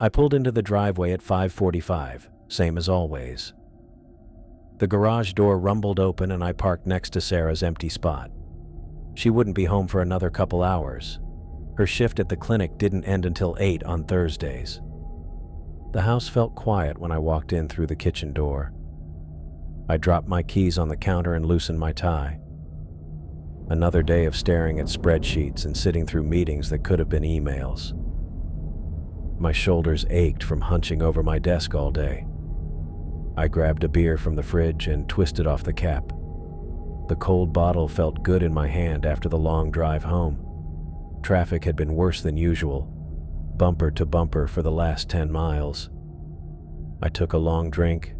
I pulled into the driveway at 5:45, same as always. The garage door rumbled open and I parked next to Sarah's empty spot. She wouldn't be home for another couple hours. Her shift at the clinic didn't end until 8 on Thursdays. The house felt quiet when I walked in through the kitchen door. I dropped my keys on the counter and loosened my tie. Another day of staring at spreadsheets and sitting through meetings that could have been emails. My shoulders ached from hunching over my desk all day. I grabbed a beer from the fridge and twisted off the cap. The cold bottle felt good in my hand after the long drive home. Traffic had been worse than usual, bumper to bumper for the last 10 miles. I took a long drink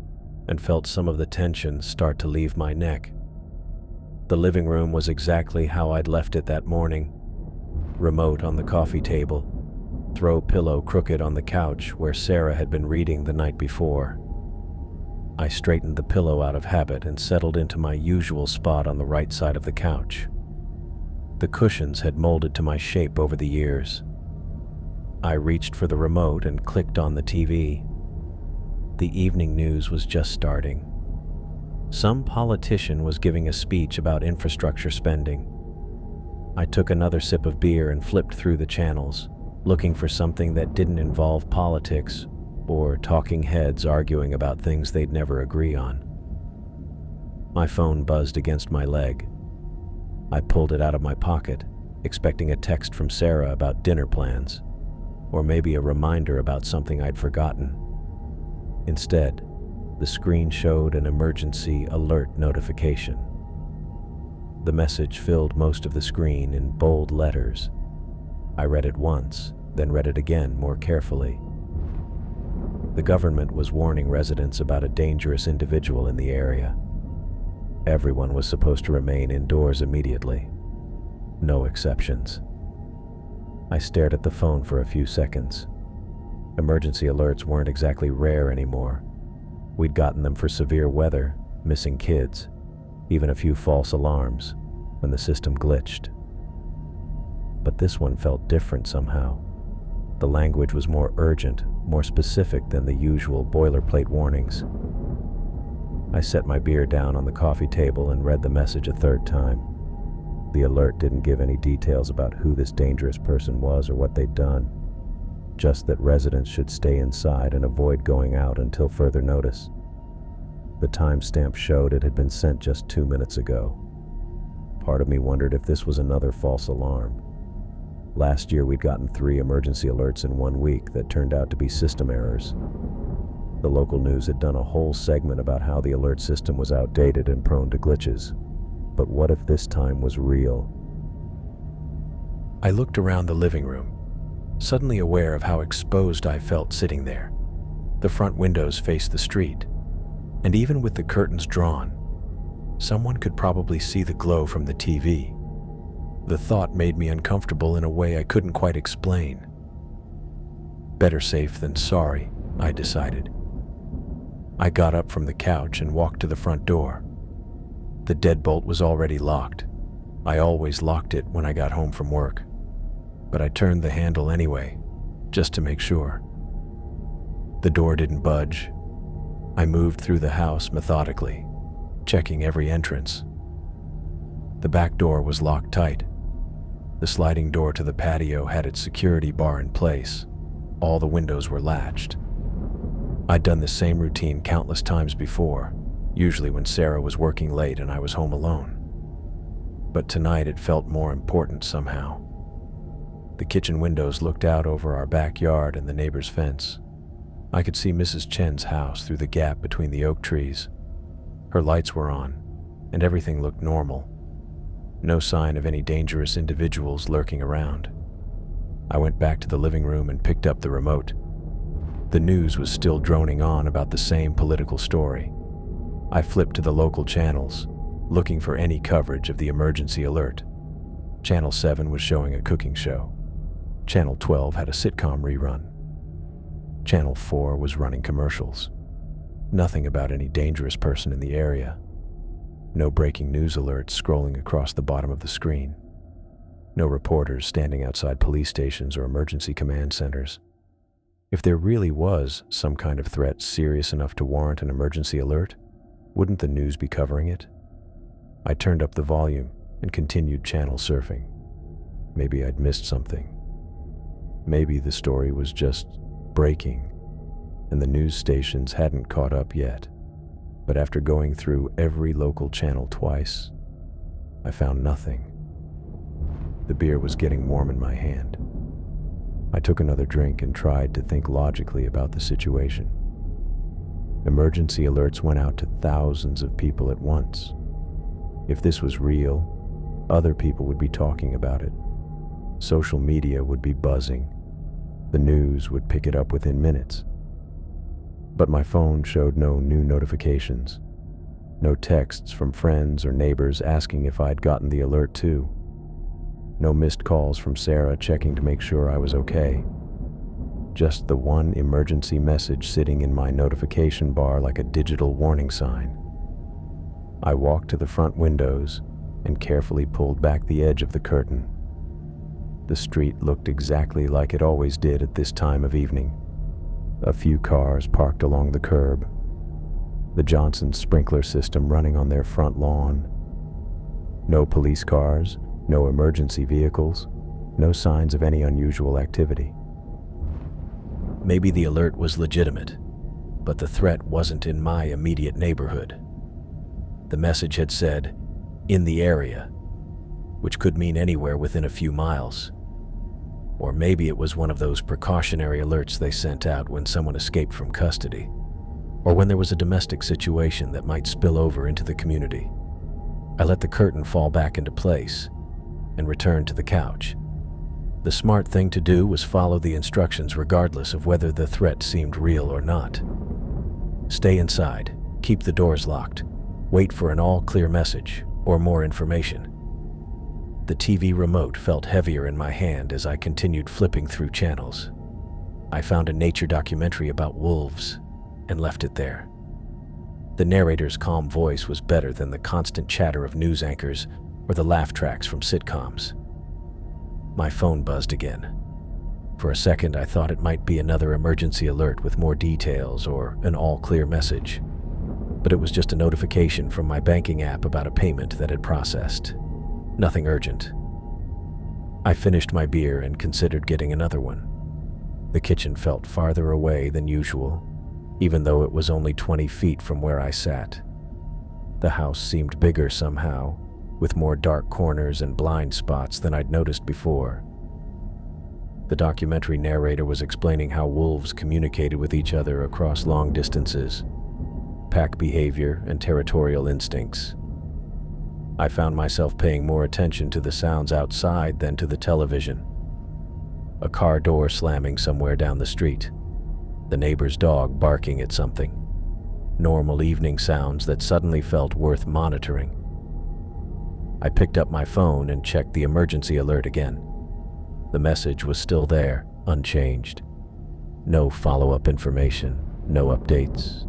and felt some of the tension start to leave my neck. The living room was exactly how I'd left it that morning. Remote on the coffee table, throw pillow crooked on the couch where Sarah had been reading the night before. I straightened the pillow out of habit and settled into my usual spot on the right side of the couch. The cushions had molded to my shape over the years. I reached for the remote and clicked on the TV. The evening news was just starting. Some politician was giving a speech about infrastructure spending. I took another sip of beer and flipped through the channels, looking for something that didn't involve politics or talking heads arguing about things they'd never agree on. My phone buzzed against my leg. I pulled it out of my pocket, expecting a text from Sarah about dinner plans, or maybe a reminder about something I'd forgotten. Instead, the screen showed an emergency alert notification. The message filled most of the screen in bold letters. I read it once, then read it again more carefully. The government was warning residents about a dangerous individual in the area. Everyone was supposed to remain indoors immediately. No exceptions. I stared at the phone for a few seconds. Emergency alerts weren't exactly rare anymore. We'd gotten them for severe weather, missing kids, even a few false alarms when the system glitched. But this one felt different somehow. The language was more urgent, more specific than the usual boilerplate warnings. I set my beer down on the coffee table and read the message a third time. The alert didn't give any details about who this dangerous person was or what they'd done, just that residents should stay inside and avoid going out until further notice. The timestamp showed it had been sent just 2 minutes ago. Part of me wondered if this was another false alarm. Last year we'd gotten 3 emergency alerts in 1 week that turned out to be system errors. The local news had done a whole segment about how the alert system was outdated and prone to glitches. But what if this time was real? I looked around the living room, suddenly aware of how exposed I felt sitting there. The front windows faced the street, and even with the curtains drawn, someone could probably see the glow from the TV. The thought made me uncomfortable in a way I couldn't quite explain. Better safe than sorry, I decided. I got up from the couch and walked to the front door. The deadbolt was already locked. I always locked it when I got home from work. But I turned the handle anyway, just to make sure. The door didn't budge. I moved through the house methodically, checking every entrance. The back door was locked tight. The sliding door to the patio had its security bar in place. All the windows were latched. I'd done this same routine countless times before, usually when Sarah was working late and I was home alone. But tonight it felt more important somehow. The kitchen windows looked out over our backyard and the neighbor's fence. I could see Mrs. Chen's house through the gap between the oak trees. Her lights were on, and everything looked normal. No sign of any dangerous individuals lurking around. I went back to the living room and picked up the remote. The news was still droning on about the same political story. I flipped to the local channels, looking for any coverage of the emergency alert. Channel 7 was showing a cooking show. Channel 12 had a sitcom rerun. Channel 4 was running commercials. Nothing about any dangerous person in the area. No breaking news alerts scrolling across the bottom of the screen. No reporters standing outside police stations or emergency command centers. If there really was some kind of threat serious enough to warrant an emergency alert, wouldn't the news be covering it? I turned up the volume and continued channel surfing. Maybe I'd missed something. Maybe the story was just breaking and the news stations hadn't caught up yet. But after going through every local channel twice, I found nothing. The beer was getting warm in my hand. I took another drink and tried to think logically about the situation. Emergency alerts went out to thousands of people at once. If this was real, other people would be talking about it. Social media would be buzzing. The news would pick it up within minutes. But my phone showed no new notifications. No texts from friends or neighbors asking if I'd gotten the alert too. No missed calls from Sarah checking to make sure I was okay. Just the one emergency message sitting in my notification bar like a digital warning sign. I walked to the front windows and carefully pulled back the edge of the curtain. The street looked exactly like it always did at this time of evening. A few cars parked along the curb. The Johnson sprinkler system running on their front lawn. No police cars, no emergency vehicles, no signs of any unusual activity. Maybe the alert was legitimate, but the threat wasn't in my immediate neighborhood. The message had said, "in the area," which could mean anywhere within a few miles. Or maybe it was one of those precautionary alerts they sent out when someone escaped from custody, or when there was a domestic situation that might spill over into the community. I let the curtain fall back into place and returned to the couch. The smart thing to do was follow the instructions regardless of whether the threat seemed real or not. Stay inside, keep the doors locked, wait for an all-clear message or more information. The TV remote felt heavier in my hand as I continued flipping through channels. I found a nature documentary about wolves and left it there. The narrator's calm voice was better than the constant chatter of news anchors or the laugh tracks from sitcoms. My phone buzzed again. For a second, I thought it might be another emergency alert with more details or an all-clear message. But it was just a notification from my banking app about a payment that had processed. Nothing urgent. I finished my beer and considered getting another one. The kitchen felt farther away than usual, even though it was only 20 feet from where I sat. The house seemed bigger somehow, with more dark corners and blind spots than I'd noticed before. The documentary narrator was explaining how wolves communicated with each other across long distances, pack behavior and territorial instincts. I found myself paying more attention to the sounds outside than to the television. A car door slamming somewhere down the street. The neighbor's dog barking at something. Normal evening sounds that suddenly felt worth monitoring. I picked up my phone and checked the emergency alert again. The message was still there, unchanged. No follow-up information, no updates,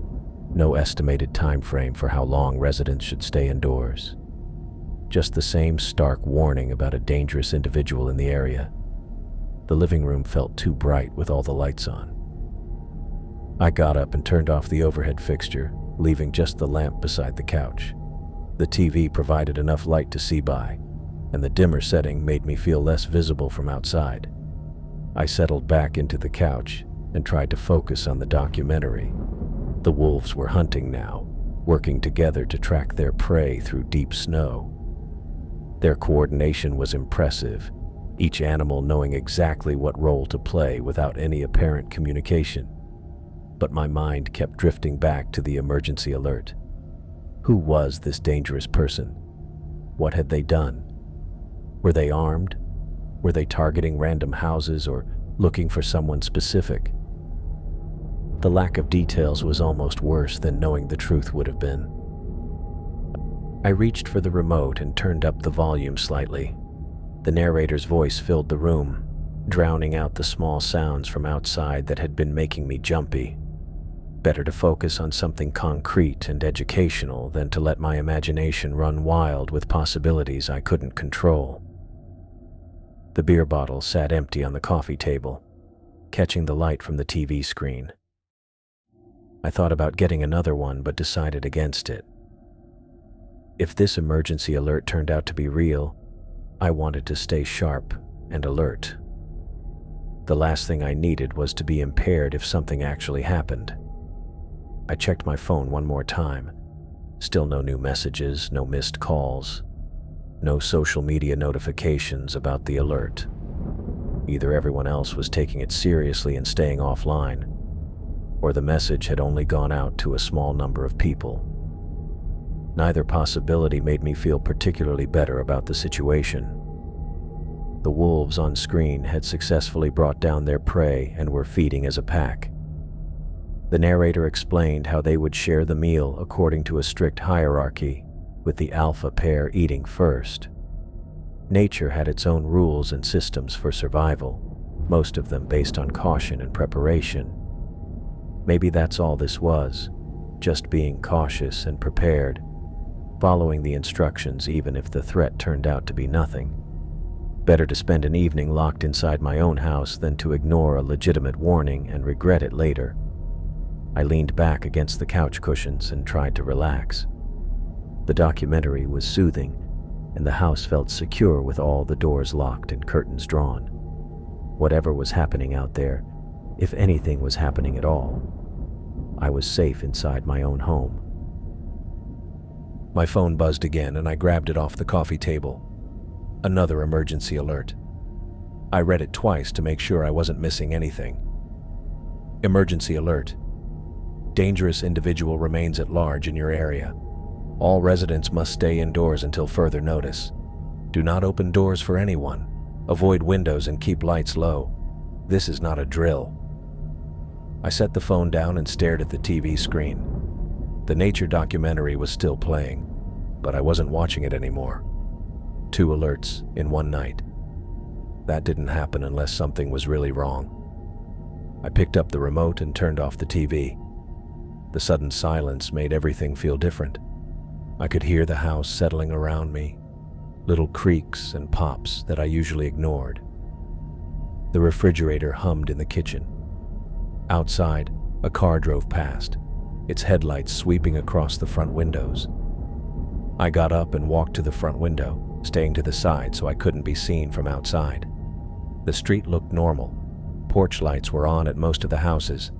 no estimated time frame for how long residents should stay indoors. Just the same stark warning about a dangerous individual in the area. The living room felt too bright with all the lights on. I got up and turned off the overhead fixture, leaving just the lamp beside the couch. The TV provided enough light to see by, and the dimmer setting made me feel less visible from outside. I settled back into the couch and tried to focus on the documentary. The wolves were hunting now, working together to track their prey through deep snow. Their coordination was impressive, each animal knowing exactly what role to play without any apparent communication. But my mind kept drifting back to the emergency alert. Who was this dangerous person? What had they done? Were they armed? Were they targeting random houses or looking for someone specific? The lack of details was almost worse than knowing the truth would have been. I reached for the remote and turned up the volume slightly. The narrator's voice filled the room, drowning out the small sounds from outside that had been making me jumpy. Better to focus on something concrete and educational than to let my imagination run wild with possibilities I couldn't control. The beer bottle sat empty on the coffee table. catching the light from the TV screen. I thought about getting another one but decided against it. If this emergency alert turned out to be real, I wanted to stay sharp and alert. The last thing I needed was to be impaired if something actually happened. I checked my phone one more time. Still no new messages, no missed calls, no social media notifications about the alert. Either everyone else was taking it seriously and staying offline, or the message had only gone out to a small number of people. Neither possibility made me feel particularly better about the situation. The wolves on screen had successfully brought down their prey and were feeding as a pack. The narrator explained how they would share the meal according to a strict hierarchy, with the alpha pair eating first. Nature had its own rules and systems for survival, most of them based on caution and preparation. Maybe that's all this was, just being cautious and prepared, following the instructions even if the threat turned out to be nothing. Better to spend an evening locked inside my own house than to ignore a legitimate warning and regret it later. I leaned back against the couch cushions and tried to relax. The documentary was soothing, and the house felt secure with all the doors locked and curtains drawn. Whatever was happening out there, if anything was happening at all, I was safe inside my own home. My phone buzzed again and I grabbed it off the coffee table. Another emergency alert. I read it twice to make sure I wasn't missing anything. Emergency alert. Dangerous individual remains at large in your area. All residents must stay indoors until further notice. Do not open doors for anyone. Avoid windows and keep lights low. This is not a drill. I set the phone down and stared at the TV screen. The nature documentary was still playing, but I wasn't watching it anymore. 2 alerts in one night. That didn't happen unless something was really wrong. I picked up the remote and turned off the TV. The sudden silence made everything feel different. I could hear the house settling around me, little creaks and pops that I usually ignored. The refrigerator hummed in the kitchen. Outside, a car drove past, its headlights sweeping across the front windows. I got up and walked to the front window, staying to the side so I couldn't be seen from outside. The street looked normal. Porch lights were on at most of the houses.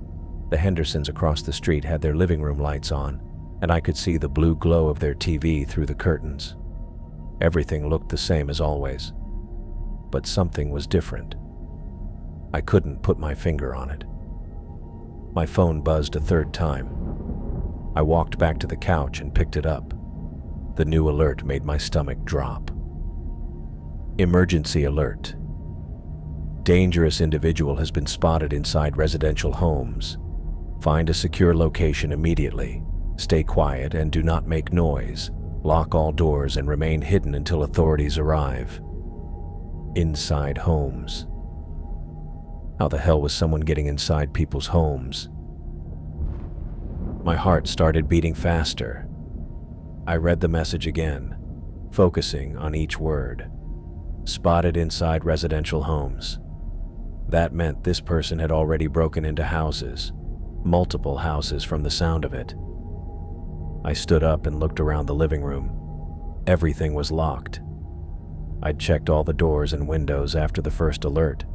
The Hendersons across the street had their living room lights on, and I could see the blue glow of their TV through the curtains. Everything looked the same as always, but something was different. I couldn't put my finger on it. My phone buzzed a third time. I walked back to the couch and picked it up. The new alert made my stomach drop. Emergency alert. Dangerous individual has been spotted inside residential homes. Find a secure location immediately. Stay quiet and do not make noise. Lock all doors and remain hidden until authorities arrive. Inside homes. How the hell was someone getting inside people's homes? My heart started beating faster. I read the message again, focusing on each word. Spotted inside residential homes. That meant this person had already broken into houses, multiple houses from the sound of it. I stood up and looked around the living room. Everything was locked. I'd checked all the doors and windows after the first alert.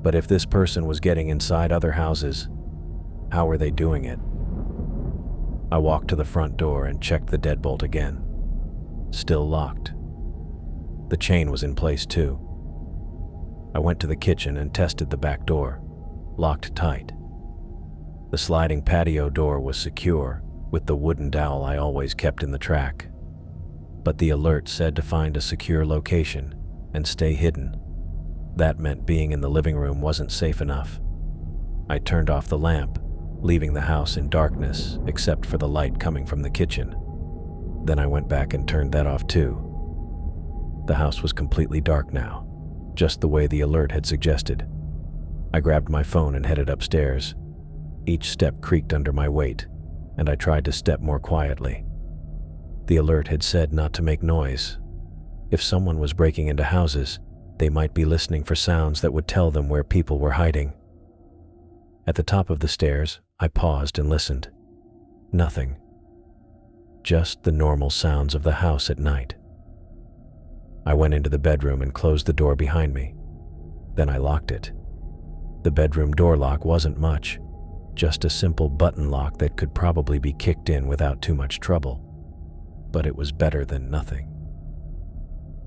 But if this person was getting inside other houses, how were they doing it? I walked to the front door and checked the deadbolt again. Still locked. The chain was in place too. I went to the kitchen and tested the back door, locked tight. The sliding patio door was secure, with the wooden dowel I always kept in the track. But the alert said to find a secure location and stay hidden. That meant being in the living room wasn't safe enough. I turned off the lamp, leaving the house in darkness except for the light coming from the kitchen. Then I went back and turned that off too. The house was completely dark now, just the way the alert had suggested. I grabbed my phone and headed upstairs. Each step creaked under my weight, and I tried to step more quietly. The alert had said not to make noise. If someone was breaking into houses, they might be listening for sounds that would tell them where people were hiding. At the top of the stairs, I paused and listened. Nothing. Just the normal sounds of the house at night. I went into the bedroom and closed the door behind me. Then I locked it. The bedroom door lock wasn't much, just a simple button lock that could probably be kicked in without too much trouble. But it was better than nothing.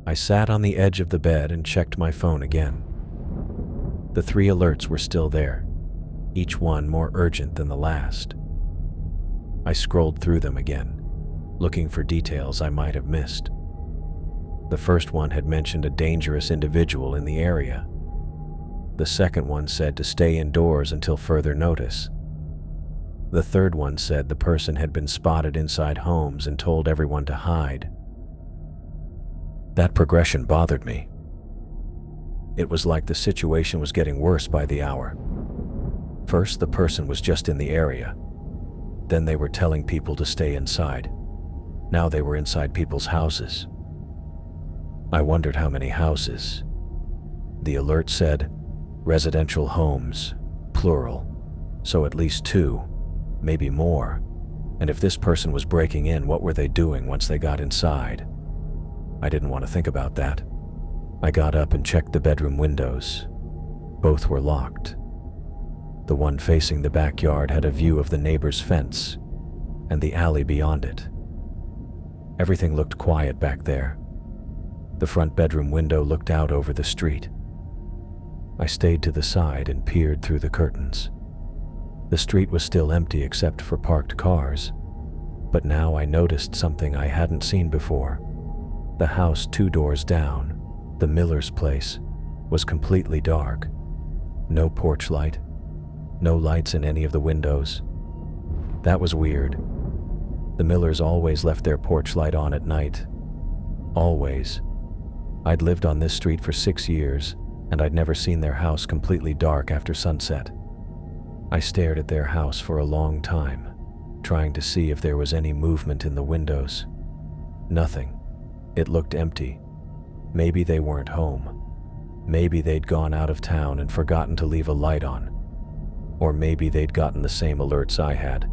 I sat on the edge of the bed and checked my phone again. The 3 alerts were still there, each one more urgent than the last. I scrolled through them again, looking for details I might have missed. The first one had mentioned a dangerous individual in the area. The second one said to stay indoors until further notice. The third one said the person had been spotted inside homes and told everyone to hide. That progression bothered me. It was like the situation was getting worse by the hour. First, the person was just in the area. Then they were telling people to stay inside. Now they were inside people's houses. I wondered how many houses. The alert said, residential homes, plural, so at least 2, maybe more. And if this person was breaking in, what were they doing once they got inside? I didn't want to think about that. I got up and checked the bedroom windows. Both were locked. The one facing the backyard had a view of the neighbor's fence and the alley beyond it. Everything looked quiet back there. The front bedroom window looked out over the street. I stayed to the side and peered through the curtains. The street was still empty except for parked cars, but now I noticed something I hadn't seen before. The house 2 doors down, the Miller's place, was completely dark. No porch light, no lights in any of the windows. That was weird. The Millers always left their porch light on at night. Always. I'd lived on this street for 6 years, and I'd never seen their house completely dark after sunset. I stared at their house for a long time, trying to see if there was any movement in the windows. Nothing. It looked empty. Maybe they weren't home. Maybe they'd gone out of town and forgotten to leave a light on. Or maybe they'd gotten the same alerts I had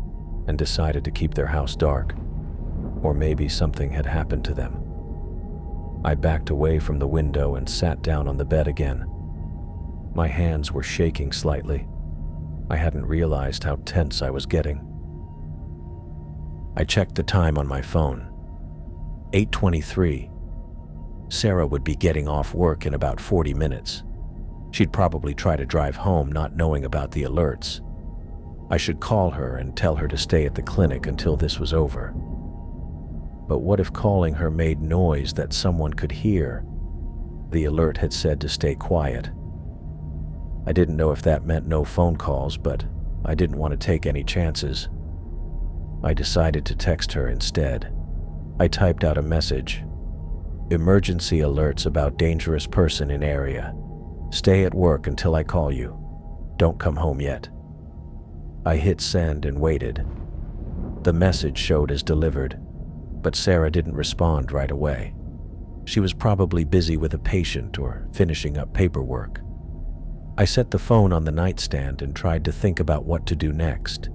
and decided to keep their house dark. Or maybe something had happened to them. I backed away from the window and sat down on the bed again. My hands were shaking slightly. I hadn't realized how tense I was getting. I checked the time on my phone. 8:23. Sarah would be getting off work in about 40 minutes. She'd probably try to drive home not knowing about the alerts. I should call her and tell her to stay at the clinic until this was over. But what if calling her made noise that someone could hear? The alert had said to stay quiet. I didn't know if that meant no phone calls, but I didn't want to take any chances. I decided to text her instead. I typed out a message. Emergency alerts about dangerous person in area. Stay at work until I call you. Don't come home yet. I hit send and waited. The message showed as delivered, but Sarah didn't respond right away. She was probably busy with a patient or finishing up paperwork. I set the phone on the nightstand and tried to think about what to do next.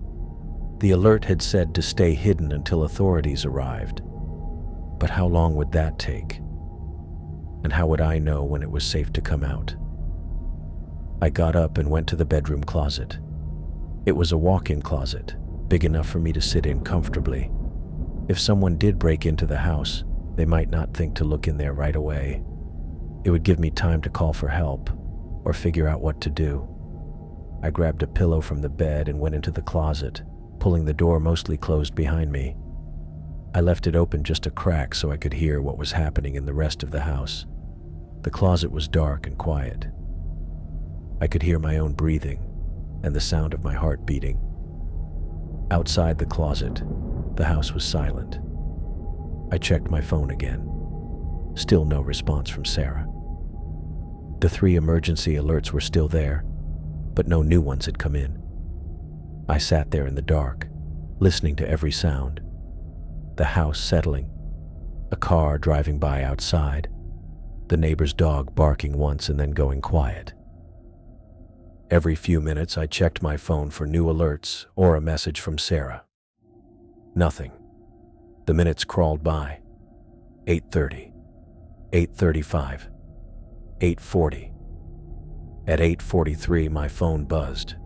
The alert had said to stay hidden until authorities arrived. But how long would that take? And how would I know when it was safe to come out? I got up and went to the bedroom closet. It was a walk-in closet, big enough for me to sit in comfortably. If someone did break into the house, they might not think to look in there right away. It would give me time to call for help or figure out what to do. I grabbed a pillow from the bed and went into the closet, pulling the door mostly closed behind me. I left it open just a crack so I could hear what was happening in the rest of the house. The closet was dark and quiet. I could hear my own breathing and the sound of my heart beating. Outside the closet, the house was silent. I checked my phone again. Still no response from Sarah. The 3 emergency alerts were still there, but no new ones had come in. I sat there in the dark, listening to every sound. The house settling, a car driving by outside, the neighbor's dog barking once and then going quiet. Every few minutes, I checked my phone for new alerts or a message from Sarah. Nothing. The minutes crawled by. 8:30, 8:35, 8:40. At 8:43, my phone buzzed.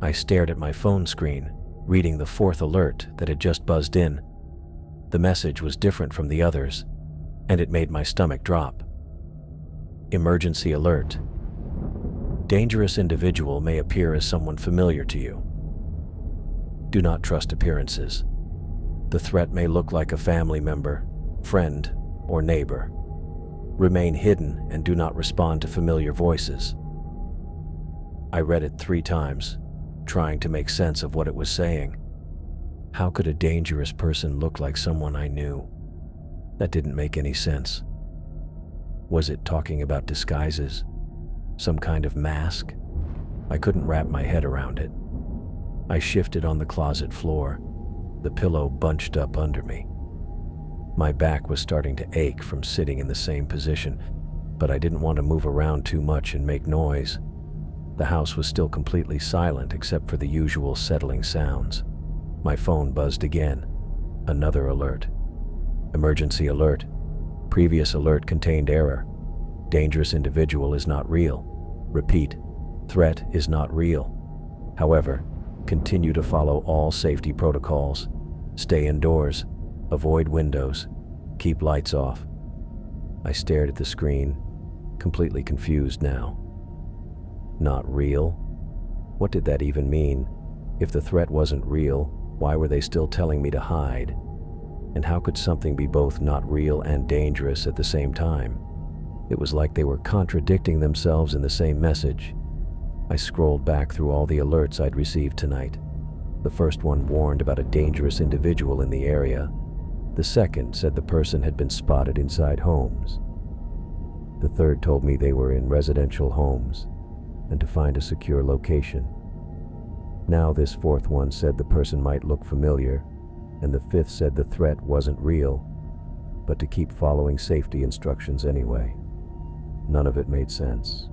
I stared at my phone screen, reading the fourth alert that had just buzzed in. The message was different from the others, and it made my stomach drop. Emergency alert. Dangerous individual may appear as someone familiar to you. Do not trust appearances. The threat may look like a family member, friend, or neighbor. Remain hidden and do not respond to familiar voices. I read it 3 times, trying to make sense of what it was saying. How could a dangerous person look like someone I knew? That didn't make any sense. Was it talking about disguises? Some kind of mask? I couldn't wrap my head around it. I shifted on the closet floor, the pillow bunched up under me. My back was starting to ache from sitting in the same position, but I didn't want to move around too much and make noise. The house was still completely silent except for the usual settling sounds. My phone buzzed again. Another alert. Emergency alert. Previous alert contained error. Dangerous individual is not real. Repeat, threat is not real. However, continue to follow all safety protocols. Stay indoors. Avoid windows. Keep lights off. I stared at the screen, completely confused now. Not real? What did that even mean? If the threat wasn't real, why were they still telling me to hide? And how could something be both not real and dangerous at the same time? It was like they were contradicting themselves in the same message. I scrolled back through all the alerts I'd received tonight. The first one warned about a dangerous individual in the area. The second said the person had been spotted inside homes. The third told me they were in residential homes and to find a secure location. Now this fourth one said the person might look familiar, and the fifth said the threat wasn't real, but to keep following safety instructions anyway. None of it made sense.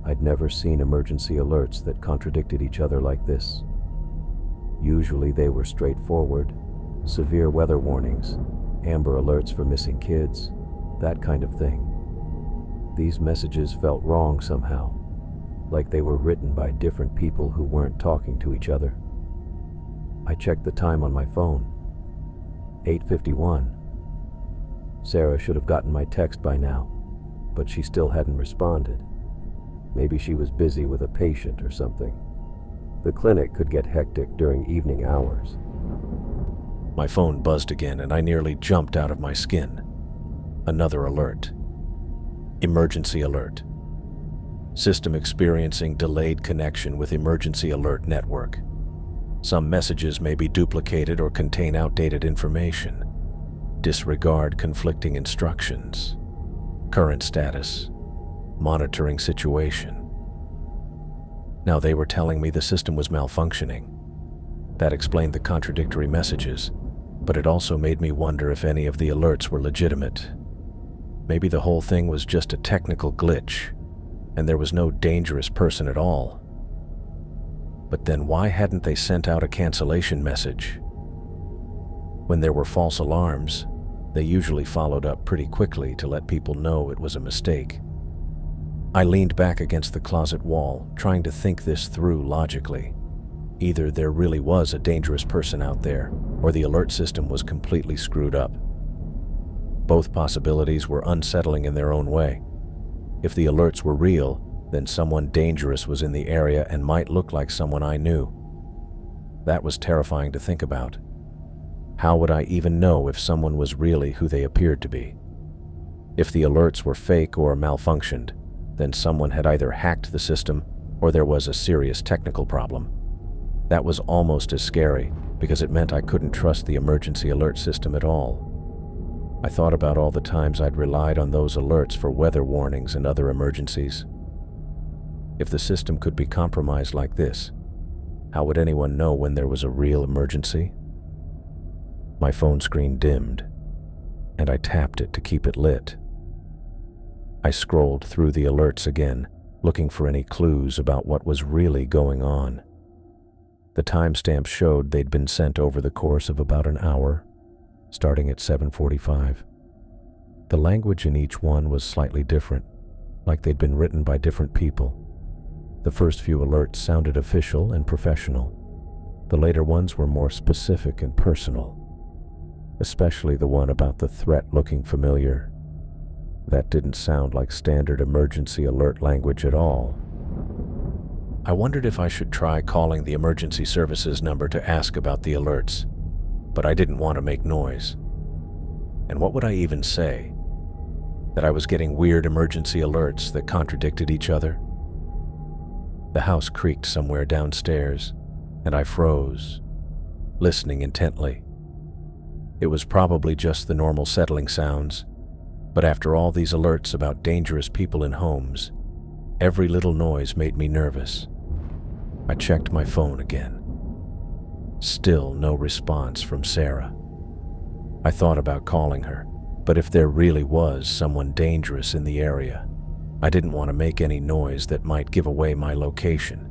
I'd never seen emergency alerts that contradicted each other like this. Usually they were straightforward, severe weather warnings, amber alerts for missing kids, that kind of thing. These messages felt wrong somehow, like they were written by different people who weren't talking to each other. I checked the time on my phone. 8:51. Sarah should have gotten my text by now, but she still hadn't responded. Maybe she was busy with a patient or something. The clinic could get hectic during evening hours. My phone buzzed again and I nearly jumped out of my skin. Another alert. Emergency alert. System experiencing delayed connection with emergency alert network. Some messages may be duplicated or contain outdated information. Disregard conflicting instructions. Current status. Monitoring situation. Now they were telling me the system was malfunctioning. That explained the contradictory messages, but it also made me wonder if any of the alerts were legitimate. Maybe the whole thing was just a technical glitch, and there was no dangerous person at all. But then why hadn't they sent out a cancellation message? When there were false alarms, they usually followed up pretty quickly to let people know it was a mistake. I leaned back against the closet wall, trying to think this through logically. Either there really was a dangerous person out there, or the alert system was completely screwed up. Both possibilities were unsettling in their own way. If the alerts were real, then someone dangerous was in the area and might look like someone I knew. That was terrifying to think about. How would I even know if someone was really who they appeared to be? If the alerts were fake or malfunctioned, then someone had either hacked the system or there was a serious technical problem. That was almost as scary because it meant I couldn't trust the emergency alert system at all. I thought about all the times I'd relied on those alerts for weather warnings and other emergencies. If the system could be compromised like this, how would anyone know when there was a real emergency? My phone screen dimmed, and I tapped it to keep it lit. I scrolled through the alerts again, looking for any clues about what was really going on. The timestamp showed they'd been sent over the course of about an hour, starting at 7:45. The language in each one was slightly different, like they'd been written by different people. The first few alerts sounded official and professional. The later ones were more specific and personal, especially the one about the threat looking familiar. That didn't sound like standard emergency alert language at all. I wondered if I should try calling the emergency services number to ask about the alerts, but I didn't want to make noise. And what would I even say? That I was getting weird emergency alerts that contradicted each other? The house creaked somewhere downstairs, and I froze, listening intently. It was probably just the normal settling sounds, but after all these alerts about dangerous people in homes, every little noise made me nervous. I checked my phone again. Still no response from Sarah. I thought about calling her, but if there really was someone dangerous in the area, I didn't want to make any noise that might give away my location.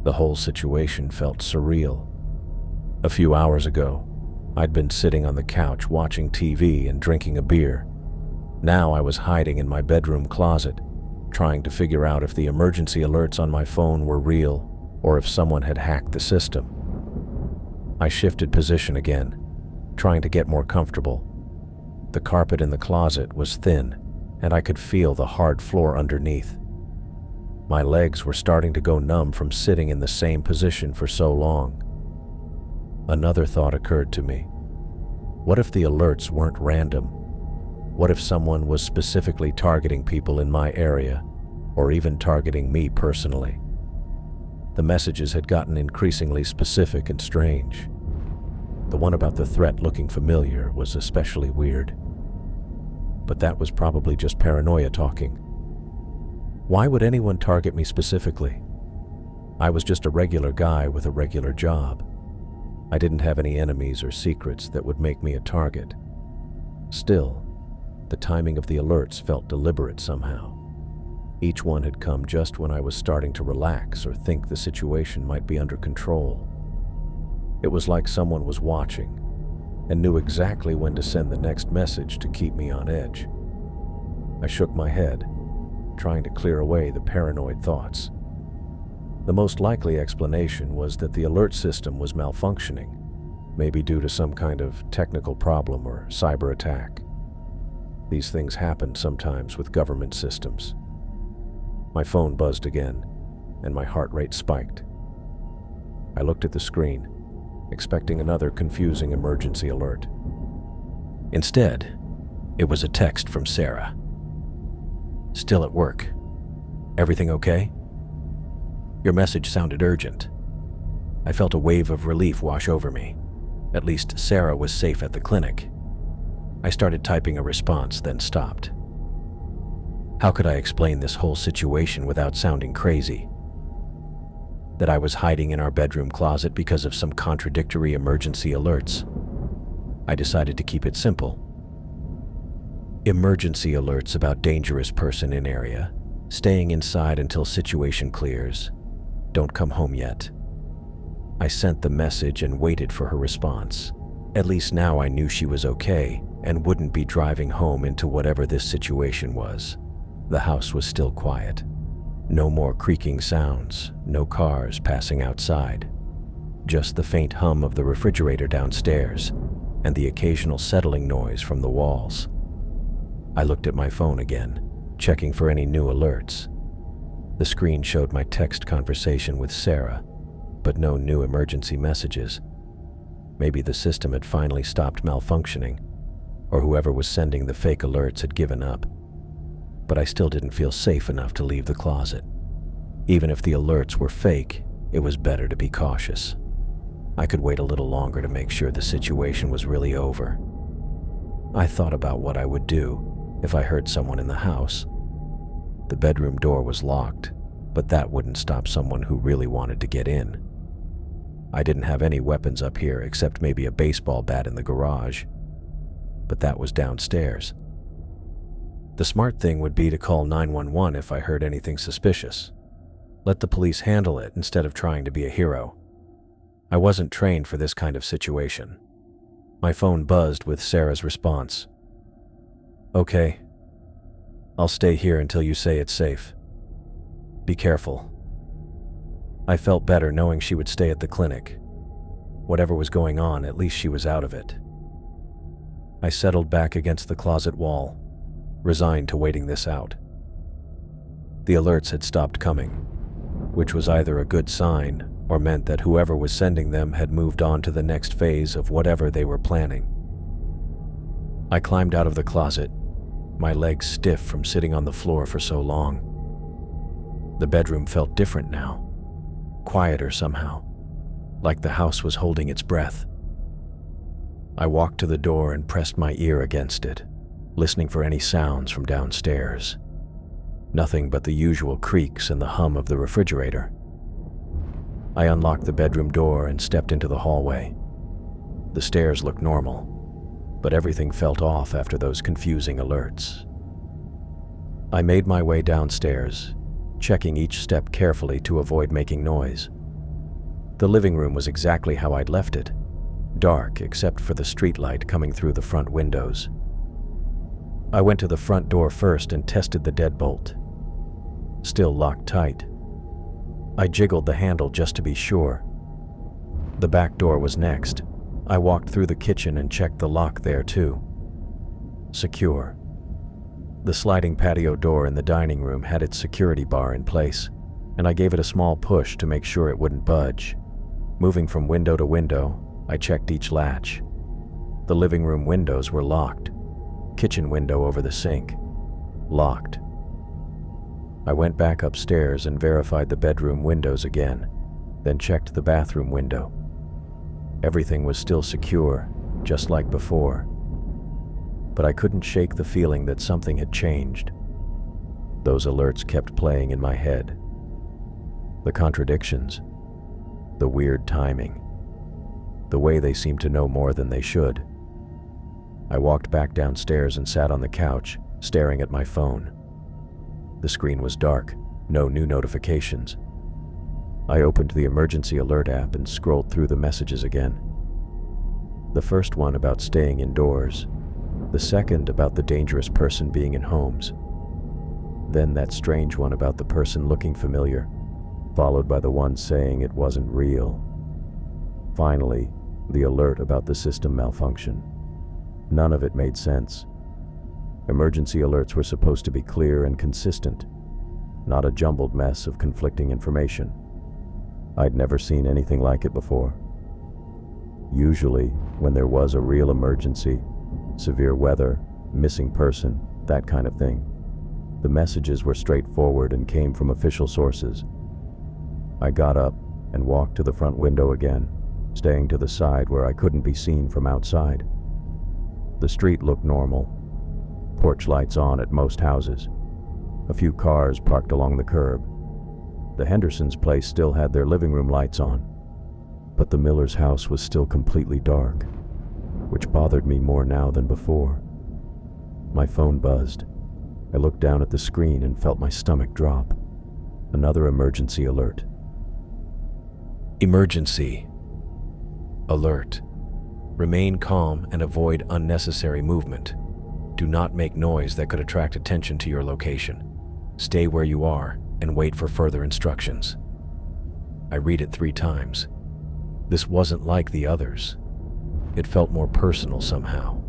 The whole situation felt surreal. A few hours ago, I'd been sitting on the couch watching TV and drinking a beer. Now I was hiding in my bedroom closet, trying to figure out if the emergency alerts on my phone were real or if someone had hacked the system. I shifted position again, trying to get more comfortable. The carpet in the closet was thin, and I could feel the hard floor underneath. My legs were starting to go numb from sitting in the same position for so long. Another thought occurred to me. What if the alerts weren't random? What if someone was specifically targeting people in my area, or even targeting me personally? The messages had gotten increasingly specific and strange. The one about the threat looking familiar was especially weird. But that was probably just paranoia talking. Why would anyone target me specifically? I was just a regular guy with a regular job. I didn't have any enemies or secrets that would make me a target. Still, the timing of the alerts felt deliberate somehow. Each one had come just when I was starting to relax or think the situation might be under control. It was like someone was watching and knew exactly when to send the next message to keep me on edge. I shook my head, trying to clear away the paranoid thoughts. The most likely explanation was that the alert system was malfunctioning, maybe due to some kind of technical problem or cyber attack. These things happened sometimes with government systems. My phone buzzed again, and my heart rate spiked. I looked at the screen, expecting another confusing emergency alert. Instead, it was a text from Sarah. "Still at work. Everything okay? Your message sounded urgent." I felt a wave of relief wash over me. At least Sarah was safe at the clinic. I started typing a response, then stopped. How could I explain this whole situation without sounding crazy? That I was hiding in our bedroom closet because of some contradictory emergency alerts. I decided to keep it simple. Emergency alerts about dangerous person in area, staying inside until situation clears, don't come home yet. I sent the message and waited for her response. At least now I knew she was okay and wouldn't be driving home into whatever this situation was. The house was still quiet. No more creaking sounds, no cars passing outside. Just the faint hum of the refrigerator downstairs and the occasional settling noise from the walls. I looked at my phone again, checking for any new alerts. The screen showed my text conversation with Sarah, but no new emergency messages. Maybe the system had finally stopped malfunctioning, or whoever was sending the fake alerts had given up. But I still didn't feel safe enough to leave the closet. Even if the alerts were fake, it was better to be cautious. I could wait a little longer to make sure the situation was really over. I thought about what I would do if I heard someone in the house. The bedroom door was locked, but that wouldn't stop someone who really wanted to get in. I didn't have any weapons up here except maybe a baseball bat in the garage, but that was downstairs. The smart thing would be to call 911 if I heard anything suspicious. Let the police handle it instead of trying to be a hero. I wasn't trained for this kind of situation. My phone buzzed with Sarah's response. "Okay. I'll stay here until you say it's safe. Be careful." I felt better knowing she would stay at the clinic. Whatever was going on, at least she was out of it. I settled back against the closet wall, resigned to waiting this out. The alerts had stopped coming, which was either a good sign or meant that whoever was sending them had moved on to the next phase of whatever they were planning. I climbed out of the closet, my legs stiff from sitting on the floor for so long. The bedroom felt different now, quieter somehow, like the house was holding its breath. I walked to the door and pressed my ear against it, listening for any sounds from downstairs. Nothing but the usual creaks and the hum of the refrigerator. I unlocked the bedroom door and stepped into the hallway. The stairs looked normal, but everything felt off after those confusing alerts. I made my way downstairs, checking each step carefully to avoid making noise. The living room was exactly how I'd left it, dark except for the streetlight coming through the front windows. I went to the front door first and tested the deadbolt. Still locked tight. I jiggled the handle just to be sure. The back door was next. I walked through the kitchen and checked the lock there too. Secure. The sliding patio door in the dining room had its security bar in place, and I gave it a small push to make sure it wouldn't budge. Moving from window to window, I checked each latch. The living room windows were locked. Kitchen window over the sink. Locked. I went back upstairs and verified the bedroom windows again, then checked the bathroom window. Everything was still secure, just like before. But I couldn't shake the feeling that something had changed. Those alerts kept playing in my head. The contradictions. The weird timing. The way they seemed to know more than they should. I walked back downstairs and sat on the couch, staring at my phone. The screen was dark, no new notifications. I opened the emergency alert app and scrolled through the messages again. The first one about staying indoors, the second about the dangerous person being in homes, then that strange one about the person looking familiar, followed by the one saying it wasn't real. Finally, the alert about the system malfunction. None of it made sense. Emergency alerts were supposed to be clear and consistent, not a jumbled mess of conflicting information. I'd never seen anything like it before. Usually, when there was a real emergency, severe weather, missing person, that kind of thing, the messages were straightforward and came from official sources. I got up and walked to the front window again, staying to the side where I couldn't be seen from outside. The street looked normal. Porch lights on at most houses. A few cars parked along the curb. The Hendersons' place still had their living room lights on, but the Miller's house was still completely dark, which bothered me more now than before. My phone buzzed. I looked down at the screen and felt my stomach drop. Another emergency alert. Emergency. Alert. Remain calm and avoid unnecessary movement. Do not make noise that could attract attention to your location. Stay where you are and wait for further instructions. I read it 3 times. This wasn't like the others. It felt more personal somehow.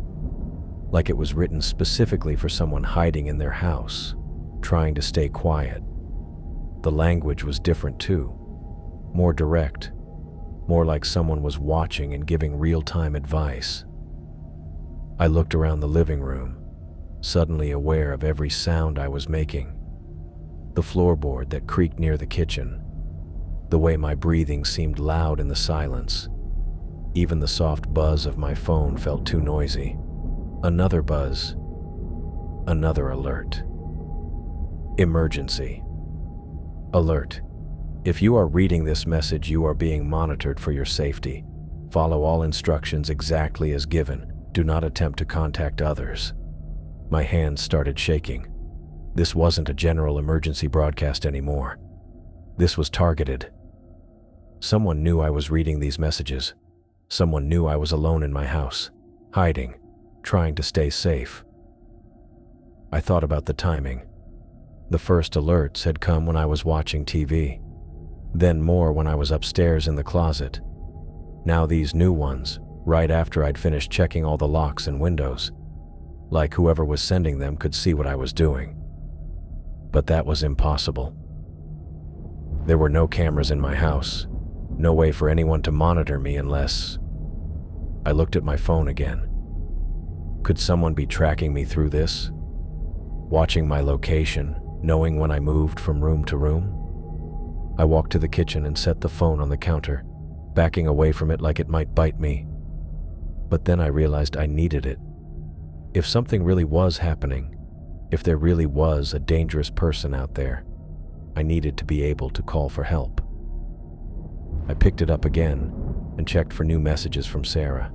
Like it was written specifically for someone hiding in their house, trying to stay quiet. The language was different too. More direct. More like someone was watching and giving real-time advice. I looked around the living room, suddenly aware of every sound I was making. The floorboard that creaked near the kitchen. The way my breathing seemed loud in the silence. Even the soft buzz of my phone felt too noisy. Another buzz. Another alert. Emergency. Alert. If you are reading this message, you are being monitored for your safety. Follow all instructions exactly as given. Do not attempt to contact others. My hands started shaking. This wasn't a general emergency broadcast anymore. This was targeted. Someone knew I was reading these messages. Someone knew I was alone in my house, hiding, trying to stay safe. I thought about the timing. The first alerts had come when I was watching TV, then more when I was upstairs in the closet. Now these new ones, right after I'd finished checking all the locks and windows, like whoever was sending them could see what I was doing. But that was impossible. There were no cameras in my house, no way for anyone to monitor me unless... I looked at my phone again. Could someone be tracking me through this? Watching my location, knowing when I moved from room to room? I walked to the kitchen and set the phone on the counter, backing away from it like it might bite me. But then I realized I needed it. If something really was happening, if there really was a dangerous person out there, I needed to be able to call for help. I picked it up again and checked for new messages from Sarah.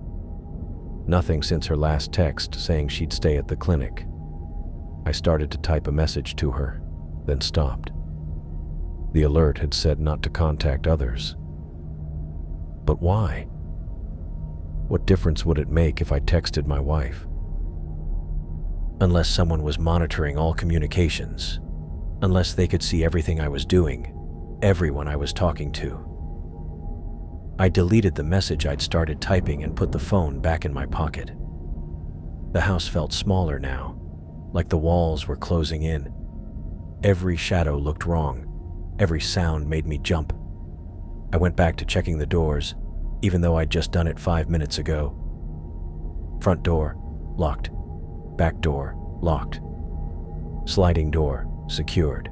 Nothing since her last text saying she'd stay at the clinic. I started to type a message to her, then stopped. The alert had said not to contact others. But why? What difference would it make if I texted my wife? Unless someone was monitoring all communications, unless they could see everything I was doing, everyone I was talking to. I deleted the message I'd started typing and put the phone back in my pocket. The house felt smaller now, like the walls were closing in. Every shadow looked wrong. Every sound made me jump. I went back to checking the doors, even though I'd just done it 5 minutes ago. Front door, locked. Back door, locked. Sliding door, secured.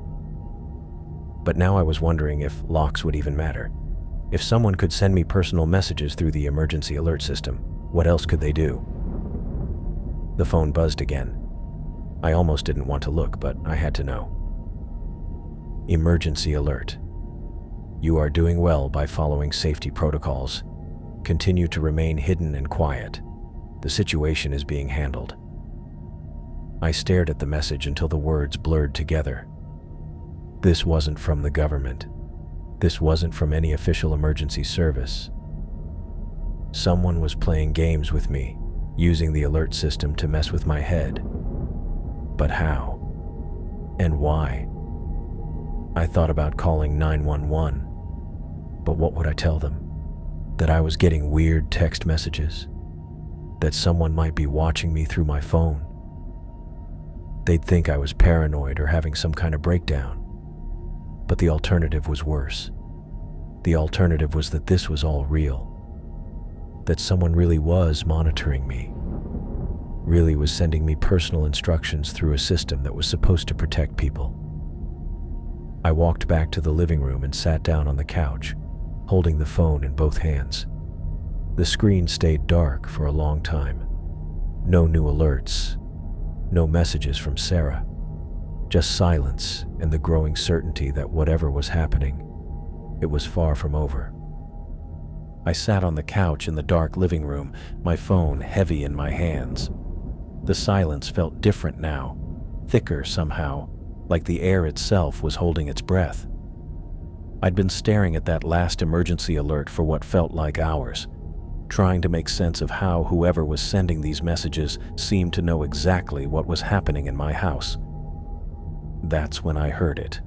But now I was wondering if locks would even matter. If someone could send me personal messages through the emergency alert system, what else could they do? The phone buzzed again. I almost didn't want to look, but I had to know. Emergency alert. You are doing well by following safety protocols. Continue to remain hidden and quiet. The situation is being handled. I stared at the message until the words blurred together. This wasn't from the government. This wasn't from any official emergency service. Someone was playing games with me, using the alert system to mess with my head. But how? And why? I thought about calling 911, but what would I tell them? That I was getting weird text messages? That someone might be watching me through my phone? They'd think I was paranoid or having some kind of breakdown. But the alternative was worse. The alternative was that this was all real. That someone really was monitoring me. Really was sending me personal instructions through a system that was supposed to protect people. I walked back to the living room and sat down on the couch, holding the phone in both hands. The screen stayed dark for a long time. No new alerts. No messages from Sarah. Just silence and the growing certainty that whatever was happening, it was far from over. I sat on the couch in the dark living room, my phone heavy in my hands. The silence felt different now, thicker somehow, like the air itself was holding its breath. I'd been staring at that last emergency alert for what felt like hours, trying to make sense of how whoever was sending these messages seemed to know exactly what was happening in my house. That's when I heard it.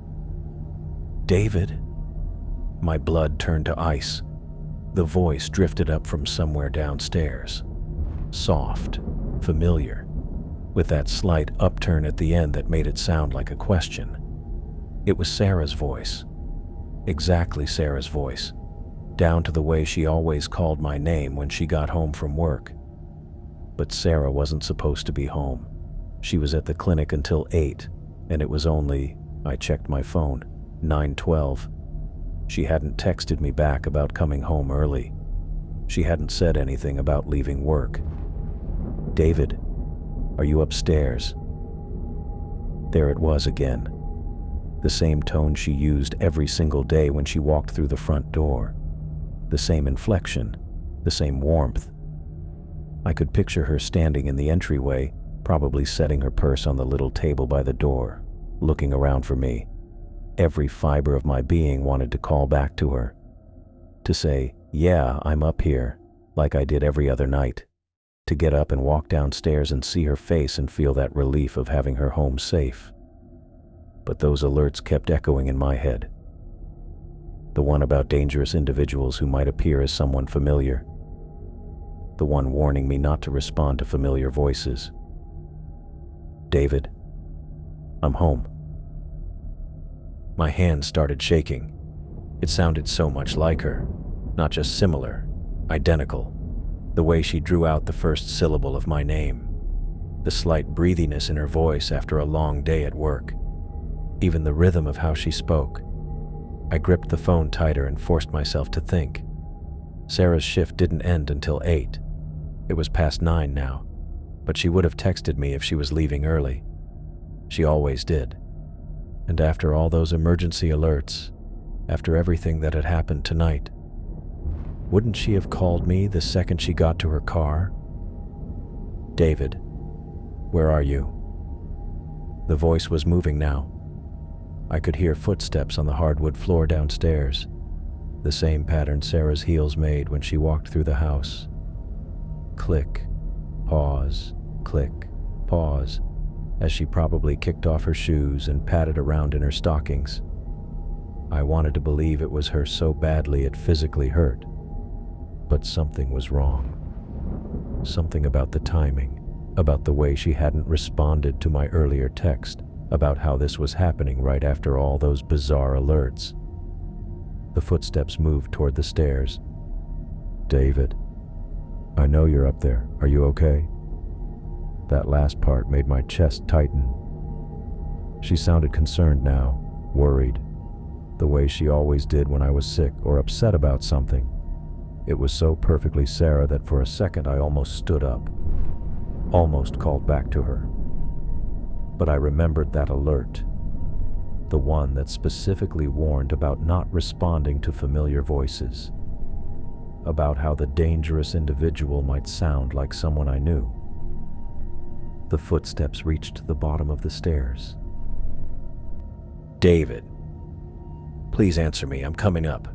David? My blood turned to ice. The voice drifted up from somewhere downstairs. Soft, familiar, with that slight upturn at the end that made it sound like a question. It was Sarah's voice. Exactly Sarah's voice, down to the way she always called my name when she got home from work. But Sarah wasn't supposed to be home. She was at the clinic until 8, and it was only, I checked my phone, 9:12. She hadn't texted me back about coming home early. She hadn't said anything about leaving work. David, are you upstairs? There it was again. The same tone she used every single day when she walked through the front door. The same inflection, the same warmth. I could picture her standing in the entryway, probably setting her purse on the little table by the door, looking around for me. Every fiber of my being wanted to call back to her, to say, "Yeah, I'm up here," like I did every other night, to get up and walk downstairs and see her face and feel that relief of having her home safe. But those alerts kept echoing in my head. The one about dangerous individuals who might appear as someone familiar. The one warning me not to respond to familiar voices. "David, I'm home." My hands started shaking. It sounded so much like her, not just similar, identical. The way she drew out the first syllable of my name, the slight breathiness in her voice after a long day at work, even the rhythm of how she spoke. I gripped the phone tighter and forced myself to think. Sarah's shift didn't end until 8. It was past 9 now, but she would have texted me if she was leaving early. She always did. And after all those emergency alerts, after everything that had happened tonight, wouldn't she have called me the second she got to her car? "David, where are you?" The voice was moving now. I could hear footsteps on the hardwood floor downstairs, the same pattern Sarah's heels made when she walked through the house. Click, pause, click, pause, as she probably kicked off her shoes and padded around in her stockings. I wanted to believe it was her so badly it physically hurt. But something was wrong. Something about the timing, about the way she hadn't responded to my earlier text, about how this was happening right after all those bizarre alerts. The footsteps moved toward the stairs. "David, I know you're up there. Are you okay?" That last part made my chest tighten. She sounded concerned now, worried, the way she always did when I was sick or upset about something. It was so perfectly Sarah that for a second I almost stood up, almost called back to her. But I remembered that alert, the one that specifically warned about not responding to familiar voices, about how the dangerous individual might sound like someone I knew. The footsteps reached the bottom of the stairs. "David, please answer me, I'm coming up."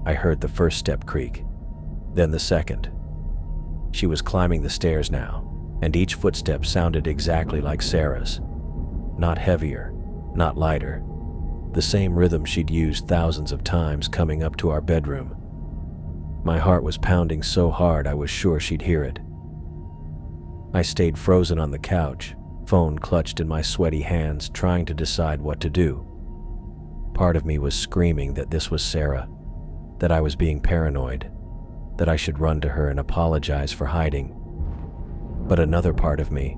I heard the first step creak, then the second. She was climbing the stairs now, and each footstep sounded exactly like Sarah's. Not heavier, not lighter. The same rhythm she'd used thousands of times coming up to our bedroom. My heart was pounding so hard I was sure she'd hear it. I stayed frozen on the couch, phone clutched in my sweaty hands, trying to decide what to do. Part of me was screaming that this was Sarah, that I was being paranoid, that I should run to her and apologize for hiding. But another part of me,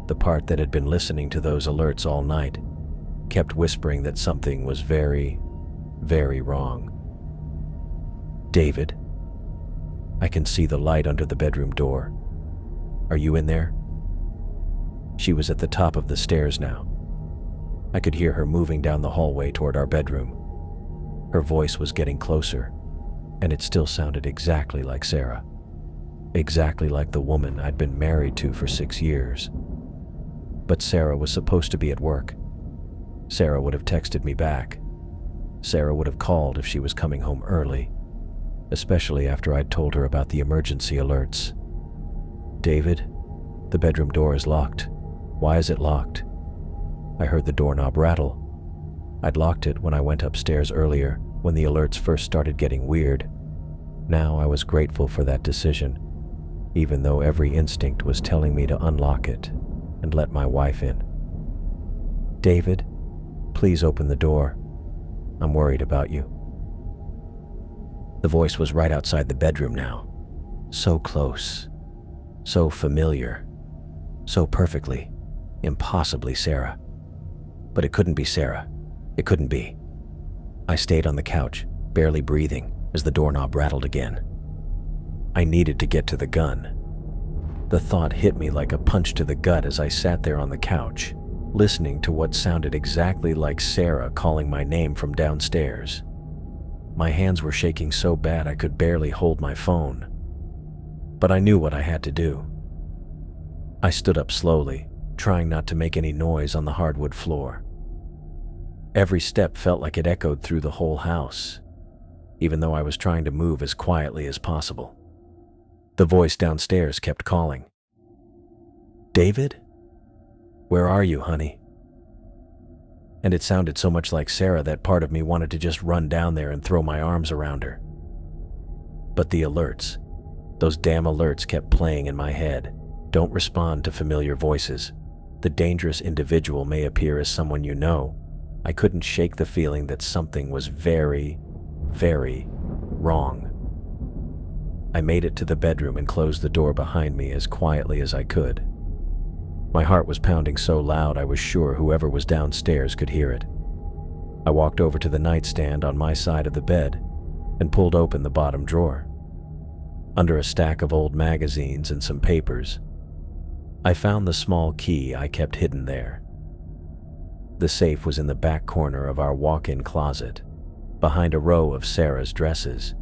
the part that had been listening to those alerts all night, kept whispering that something was very, very wrong. "David, I can see the light under the bedroom door. Are you in there?" She was at the top of the stairs now. I could hear her moving down the hallway toward our bedroom. Her voice was getting closer, and it still sounded exactly like Sarah. Exactly like the woman I'd been married to for 6 years. But Sarah was supposed to be at work. Sarah would have texted me back. Sarah would have called if she was coming home early, especially after I'd told her about the emergency alerts. "David, the bedroom door is locked. Why is it locked?" I heard the doorknob rattle. I'd locked it when I went upstairs earlier, when the alerts first started getting weird. Now I was grateful for that decision, even though every instinct was telling me to unlock it and let my wife in. "David, please open the door. I'm worried about you." The voice was right outside the bedroom now. So close. So familiar. So perfectly, impossibly Sarah. But it couldn't be Sarah. It couldn't be. I stayed on the couch, barely breathing, as the doorknob rattled again. I needed to get to the gun. The thought hit me like a punch to the gut as I sat there on the couch, listening to what sounded exactly like Sarah calling my name from downstairs. My hands were shaking so bad I could barely hold my phone. But I knew what I had to do. I stood up slowly, trying not to make any noise on the hardwood floor. Every step felt like it echoed through the whole house, even though I was trying to move as quietly as possible. The voice downstairs kept calling. "David? Where are you, honey?" And it sounded so much like Sarah that part of me wanted to just run down there and throw my arms around her. But the alerts, those damn alerts kept playing in my head. Don't respond to familiar voices. The dangerous individual may appear as someone you know. I couldn't shake the feeling that something was very, very wrong. I made it to the bedroom and closed the door behind me as quietly as I could. My heart was pounding so loud I was sure whoever was downstairs could hear it. I walked over to the nightstand on my side of the bed and pulled open the bottom drawer. Under a stack of old magazines and some papers, I found the small key I kept hidden there. The safe was in the back corner of our walk-in closet, behind a row of Sarah's dresses.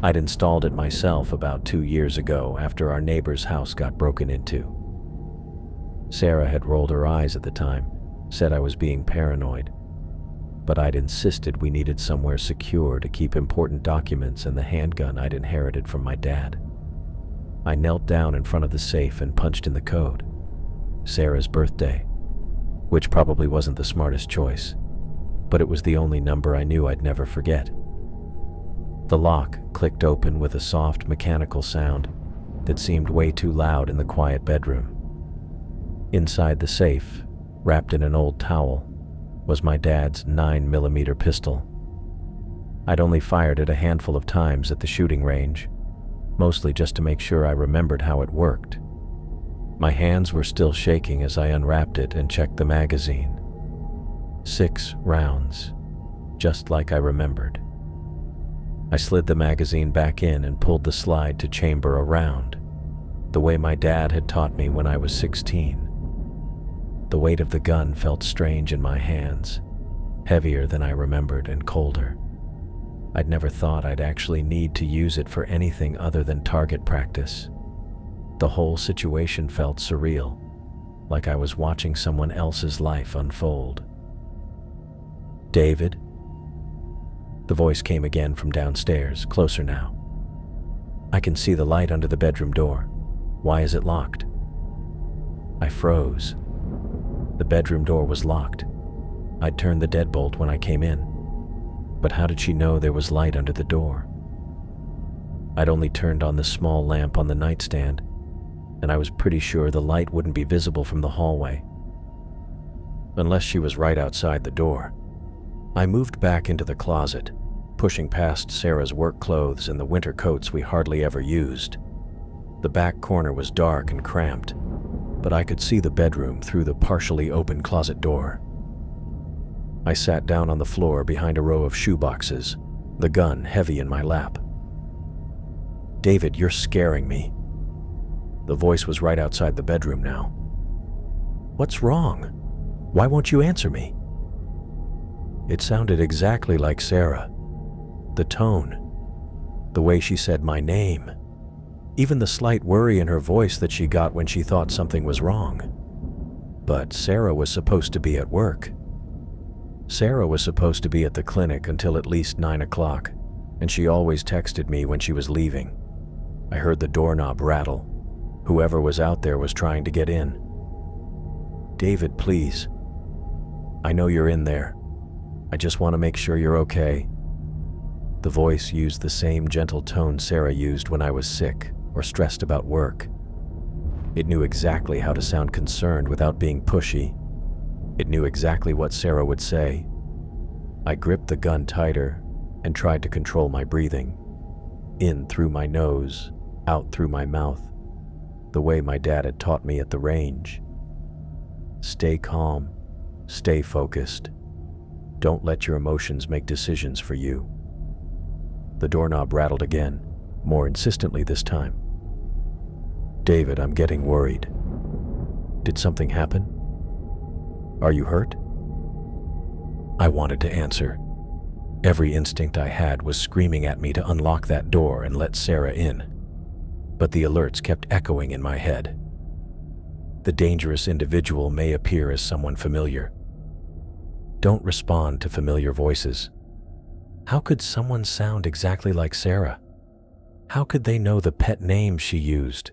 I'd installed it myself about 2 years ago after our neighbor's house got broken into. Sarah had rolled her eyes at the time, said I was being paranoid, but I'd insisted we needed somewhere secure to keep important documents and the handgun I'd inherited from my dad. I knelt down in front of the safe and punched in the code. Sarah's birthday, which probably wasn't the smartest choice, but it was the only number I knew I'd never forget. The lock clicked open with a soft mechanical sound that seemed way too loud in the quiet bedroom. Inside the safe, wrapped in an old towel, was my dad's 9mm pistol. I'd only fired it a handful of times at the shooting range, mostly just to make sure I remembered how it worked. My hands were still shaking as I unwrapped it and checked the magazine. 6 rounds, just like I remembered. I slid the magazine back in and pulled the slide to chamber a round, the way my dad had taught me when I was 16. The weight of the gun felt strange in my hands, heavier than I remembered and colder. I'd never thought I'd actually need to use it for anything other than target practice. The whole situation felt surreal, like I was watching someone else's life unfold. "David?" The voice came again from downstairs, closer now. "I can see the light under the bedroom door. Why is it locked?" I froze. The bedroom door was locked. I'd turned the deadbolt when I came in. But how did she know there was light under the door? I'd only turned on the small lamp on the nightstand, and I was pretty sure the light wouldn't be visible from the hallway. Unless she was right outside the door. I moved back into the closet, pushing past Sarah's work clothes and the winter coats we hardly ever used. The back corner was dark and cramped, but I could see the bedroom through the partially open closet door. I sat down on the floor behind a row of shoeboxes, the gun heavy in my lap. "David, you're scaring me." The voice was right outside the bedroom now. "What's wrong? Why won't you answer me?" It sounded exactly like Sarah. The tone, the way she said my name, even the slight worry in her voice that she got when she thought something was wrong. But Sarah was supposed to be at work. Sarah was supposed to be at the clinic until at least 9 o'clock, and she always texted me when she was leaving. I heard the doorknob rattle. Whoever was out there was trying to get in. "David, please. I know you're in there. I just want to make sure you're okay." The voice used the same gentle tone Sarah used when I was sick or stressed about work. It knew exactly how to sound concerned without being pushy. It knew exactly what Sarah would say. I gripped the gun tighter and tried to control my breathing. In through my nose, out through my mouth, the way my dad had taught me at the range. Stay calm, stay focused. Don't let your emotions make decisions for you. The doorknob rattled again, more insistently this time. "David, I'm getting worried. Did something happen? Are you hurt?" I wanted to answer. Every instinct I had was screaming at me to unlock that door and let Sarah in. But the alerts kept echoing in my head. The dangerous individual may appear as someone familiar. Don't respond to familiar voices. How could someone sound exactly like Sarah? How could they know the pet name she used,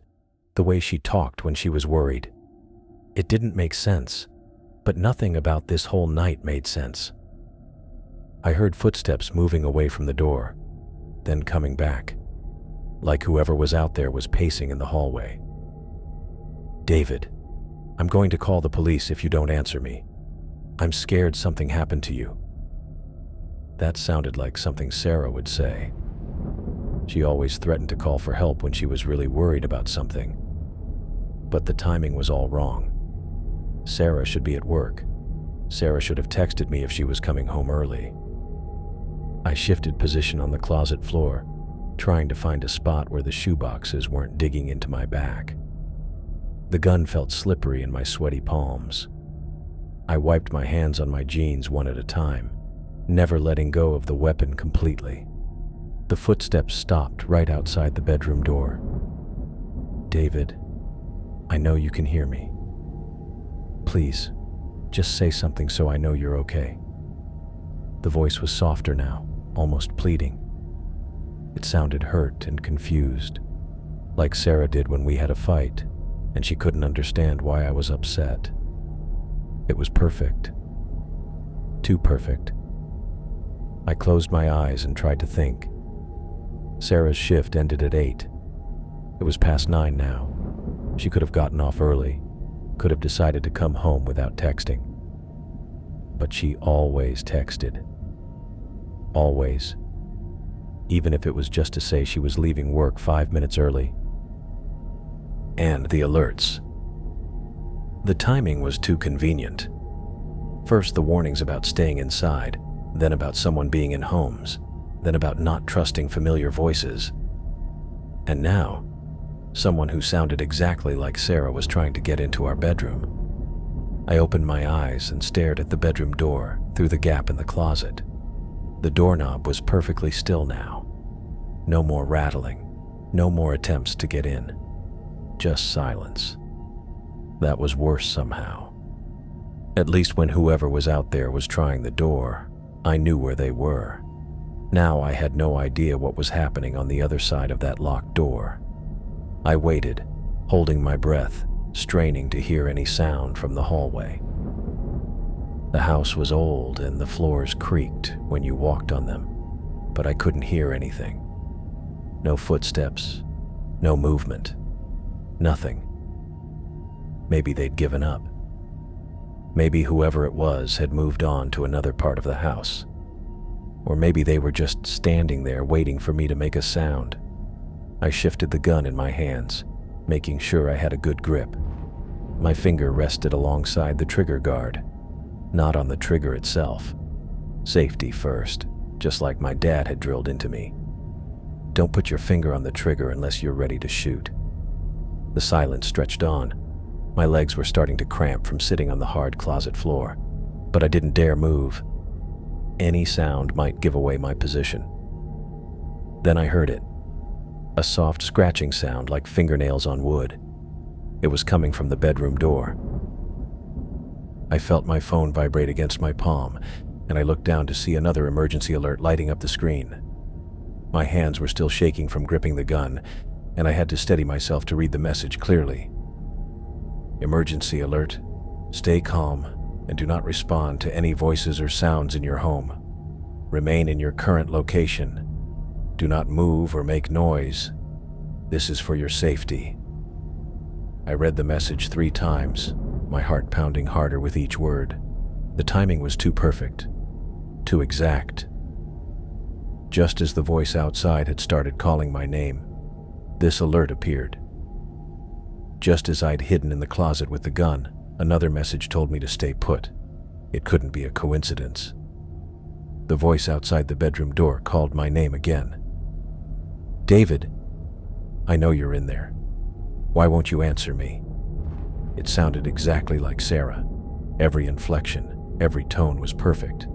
the way she talked when she was worried? It didn't make sense, but nothing about this whole night made sense. I heard footsteps moving away from the door, then coming back, like whoever was out there was pacing in the hallway. "David, I'm going to call the police if you don't answer me. I'm scared something happened to you." That sounded like something Sarah would say. She always threatened to call for help when she was really worried about something. But the timing was all wrong. Sarah should be at work. Sarah should have texted me if she was coming home early. I shifted position on the closet floor, trying to find a spot where the shoeboxes weren't digging into my back. The gun felt slippery in my sweaty palms. I wiped my hands on my jeans one at a time, never letting go of the weapon completely. The footsteps stopped right outside the bedroom door. "David, I know you can hear me. Please, just say something so I know you're okay." The voice was softer now, almost pleading. It sounded hurt and confused, like Sarah did when we had a fight, and she couldn't understand why I was upset. It was perfect. Too perfect. I closed my eyes and tried to think. Sarah's shift ended at 8. It was past 9 now. She could have gotten off early, could have decided to come home without texting. But she always texted. Always. Even if it was just to say she was leaving work 5 minutes early. And the alerts. The timing was too convenient. First the warnings about staying inside, then about someone being in homes, then about not trusting familiar voices. And now, someone who sounded exactly like Sarah was trying to get into our bedroom. I opened my eyes and stared at the bedroom door through the gap in the closet. The doorknob was perfectly still now. No more rattling, no more attempts to get in. Just silence. That was worse somehow. At least when whoever was out there was trying the door, I knew where they were. Now I had no idea what was happening on the other side of that locked door. I waited, holding my breath, straining to hear any sound from the hallway. The house was old and the floors creaked when you walked on them, but I couldn't hear anything. No footsteps, no movement, nothing. Maybe they'd given up. Maybe whoever it was had moved on to another part of the house. Or maybe they were just standing there waiting for me to make a sound. I shifted the gun in my hands, making sure I had a good grip. My finger rested alongside the trigger guard, not on the trigger itself. Safety first, just like my dad had drilled into me. Don't put your finger on the trigger unless you're ready to shoot. The silence stretched on. My legs were starting to cramp from sitting on the hard closet floor, but I didn't dare move. Any sound might give away my position. Then I heard it. A soft scratching sound like fingernails on wood. It was coming from the bedroom door. I felt my phone vibrate against my palm, and I looked down to see another emergency alert lighting up the screen. My hands were still shaking from gripping the gun, and I had to steady myself to read the message clearly. Emergency alert. Stay calm and do not respond to any voices or sounds in your home. Remain in your current location. Do not move or make noise. This is for your safety. I read the message 3 times, my heart pounding harder with each word. The timing was too perfect, too exact. Just as the voice outside had started calling my name, this alert appeared. Just as I'd hidden in the closet with the gun, another message told me to stay put. It couldn't be a coincidence. The voice outside the bedroom door called my name again. "David, I know you're in there. Why won't you answer me?" It sounded exactly like Sarah. Every inflection, every tone was perfect.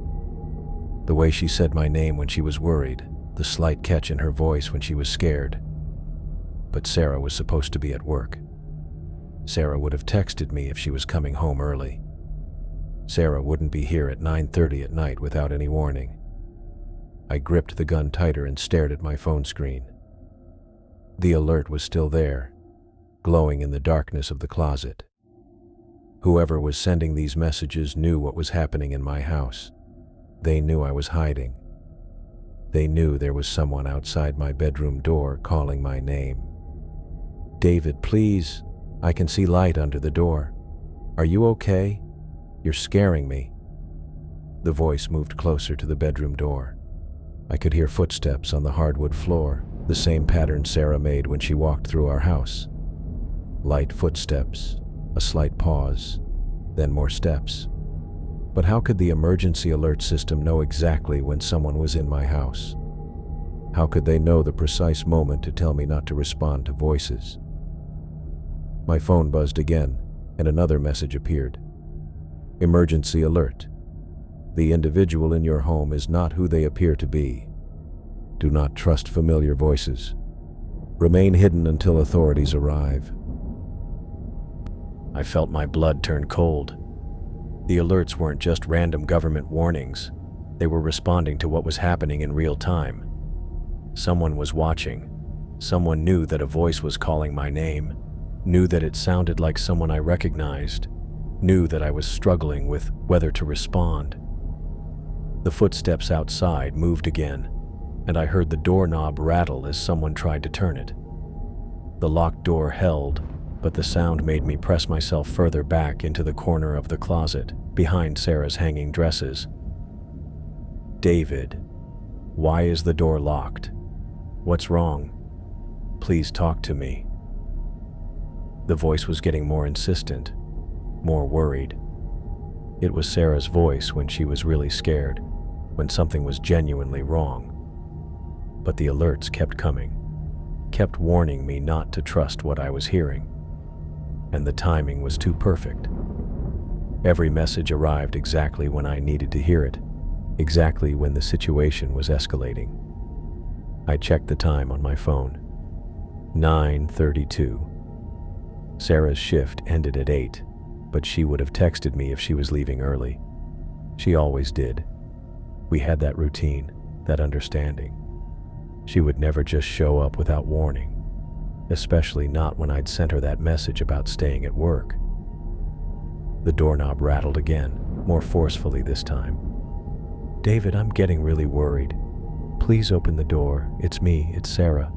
The way she said my name when she was worried, the slight catch in her voice when she was scared. But Sarah was supposed to be at work. Sarah would have texted me if she was coming home early. Sarah wouldn't be here at 9:30 at night without any warning. I gripped the gun tighter and stared at my phone screen. The alert was still there, glowing in the darkness of the closet. Whoever was sending these messages knew what was happening in my house. They knew I was hiding. They knew there was someone outside my bedroom door calling my name. "David, please. I can see light under the door. Are you okay? You're scaring me." The voice moved closer to the bedroom door. I could hear footsteps on the hardwood floor, the same pattern Sarah made when she walked through our house. Light footsteps, a slight pause, then more steps. But how could the emergency alert system know exactly when someone was in my house? How could they know the precise moment to tell me not to respond to voices? My phone buzzed again, and another message appeared. "Emergency alert. The individual in your home is not who they appear to be. Do not trust familiar voices. Remain hidden until authorities arrive." I felt my blood turn cold. The alerts weren't just random government warnings. They were responding to what was happening in real time. Someone was watching. Someone knew that a voice was calling my name, knew that it sounded like someone I recognized, knew that I was struggling with whether to respond. The footsteps outside moved again, and I heard the doorknob rattle as someone tried to turn it. The locked door held, but the sound made me press myself further back into the corner of the closet, behind Sarah's hanging dresses. "David, why is the door locked? What's wrong? Please talk to me." The voice was getting more insistent, more worried. It was Sarah's voice when she was really scared, when something was genuinely wrong. But the alerts kept coming, kept warning me not to trust what I was hearing. And the timing was too perfect. Every message arrived exactly when I needed to hear it, exactly when the situation was escalating. I checked the time on my phone. 9:32. Sarah's shift ended at 8, but she would have texted me if she was leaving early. She always did. We had that routine, that understanding. She would never just show up without warning, especially not when I'd sent her that message about staying at work. The doorknob rattled again, more forcefully this time. "David, I'm getting really worried. Please open the door. It's me, it's Sarah.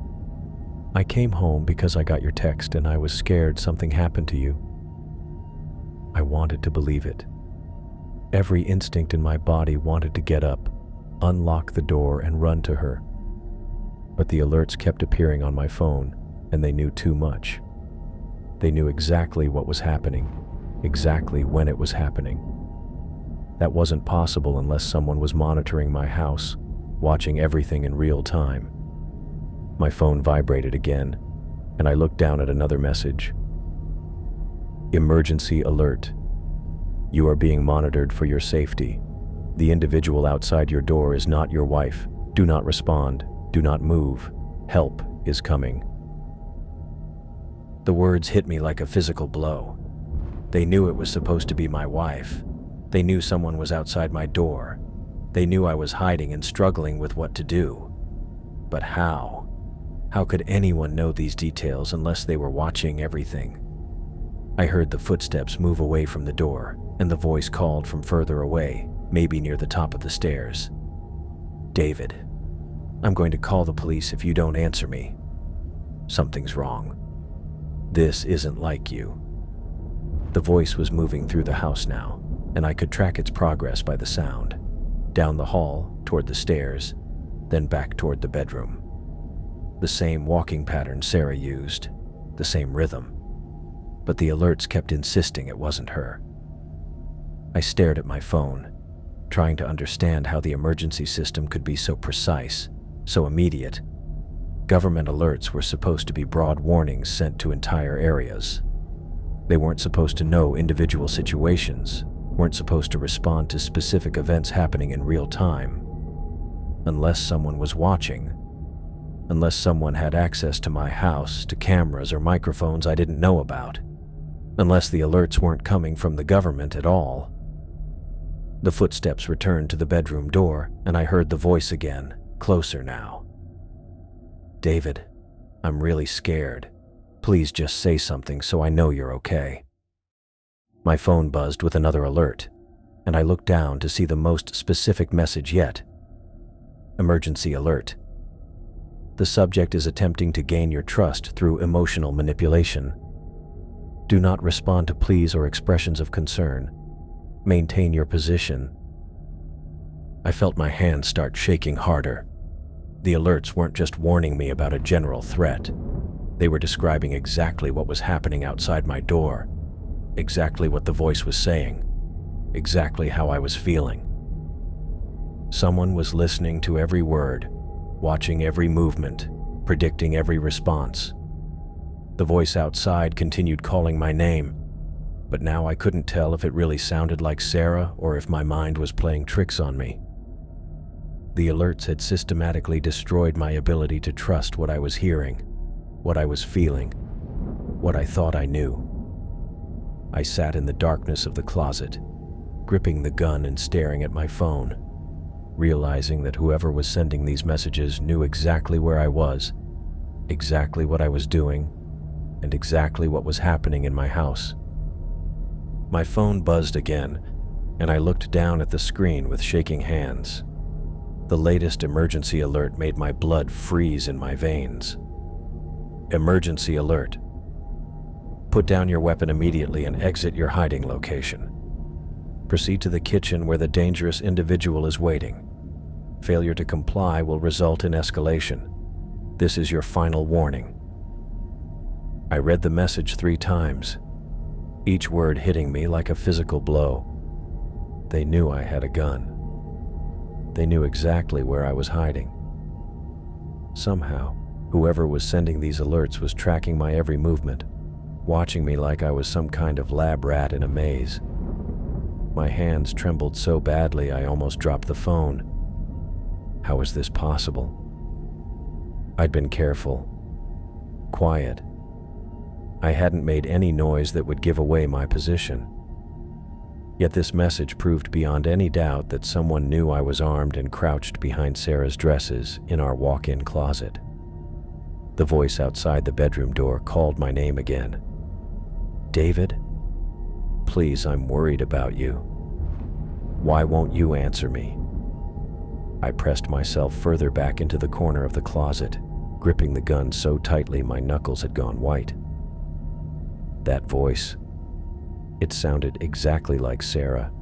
I came home because I got your text and I was scared something happened to you." I wanted to believe it. Every instinct in my body wanted to get up, unlock the door, and run to her. But the alerts kept appearing on my phone, and they knew too much. They knew exactly what was happening, exactly when it was happening. That wasn't possible unless someone was monitoring my house, watching everything in real time. My phone vibrated again, and I looked down at another message. "Emergency alert. You are being monitored for your safety. The individual outside your door is not your wife. Do not respond. Do not move. Help is coming." The words hit me like a physical blow. They knew it was supposed to be my wife. They knew someone was outside my door. They knew I was hiding and struggling with what to do. But how? How could anyone know these details unless they were watching everything? I heard the footsteps move away from the door, and the voice called from further away, maybe near the top of the stairs. "David, I'm going to call the police if you don't answer me. Something's wrong. This isn't like you." The voice was moving through the house now, and I could track its progress by the sound. Down the hall, toward the stairs, then back toward the bedroom. The same walking pattern Sarah used, the same rhythm. But the alerts kept insisting it wasn't her. I stared at my phone, trying to understand how the emergency system could be so precise, so immediate. Government alerts were supposed to be broad warnings sent to entire areas. They weren't supposed to know individual situations, weren't supposed to respond to specific events happening in real time. Unless someone was watching, unless someone had access to my house, to cameras or microphones I didn't know about. unless the alerts weren't coming from the government at all. The footsteps returned to the bedroom door, and I heard the voice again, closer now. "David, I'm really scared. Please just say something so I know you're okay." My phone buzzed with another alert, and I looked down to see the most specific message yet. Emergency alert. The subject is attempting to gain your trust through emotional manipulation. Do not respond to pleas or expressions of concern. Maintain your position. I felt my hands start shaking harder. The alerts weren't just warning me about a general threat. They were describing exactly what was happening outside my door, exactly what the voice was saying, exactly how I was feeling. Someone was listening to every word, watching every movement, predicting every response. The voice outside continued calling my name, but now I couldn't tell if it really sounded like Sarah or if my mind was playing tricks on me. The alerts had systematically destroyed my ability to trust what I was hearing, what I was feeling, what I thought I knew. I sat in the darkness of the closet, gripping the gun and staring at my phone, realizing that whoever was sending these messages knew exactly where I was, exactly what I was doing, and exactly what was happening in my house. My phone buzzed again, and I looked down at the screen with shaking hands. The latest emergency alert made my blood freeze in my veins. Emergency alert. Put down your weapon immediately and exit your hiding location. Proceed to the kitchen where the dangerous individual is waiting. Failure to comply will result in escalation. This is your final warning. I read the message 3 times, each word hitting me like a physical blow. They knew I had a gun. They knew exactly where I was hiding. Somehow, whoever was sending these alerts was tracking my every movement, watching me like I was some kind of lab rat in a maze. My hands trembled so badly I almost dropped the phone. How was this possible? I'd been careful, quiet. I hadn't made any noise that would give away my position. Yet this message proved beyond any doubt that someone knew I was armed and crouched behind Sarah's dresses in our walk-in closet. The voice outside the bedroom door called my name again. "David? Please, I'm worried about you. Why won't you answer me?" I pressed myself further back into the corner of the closet, gripping the gun so tightly my knuckles had gone white. That voice, it sounded exactly like Sarah.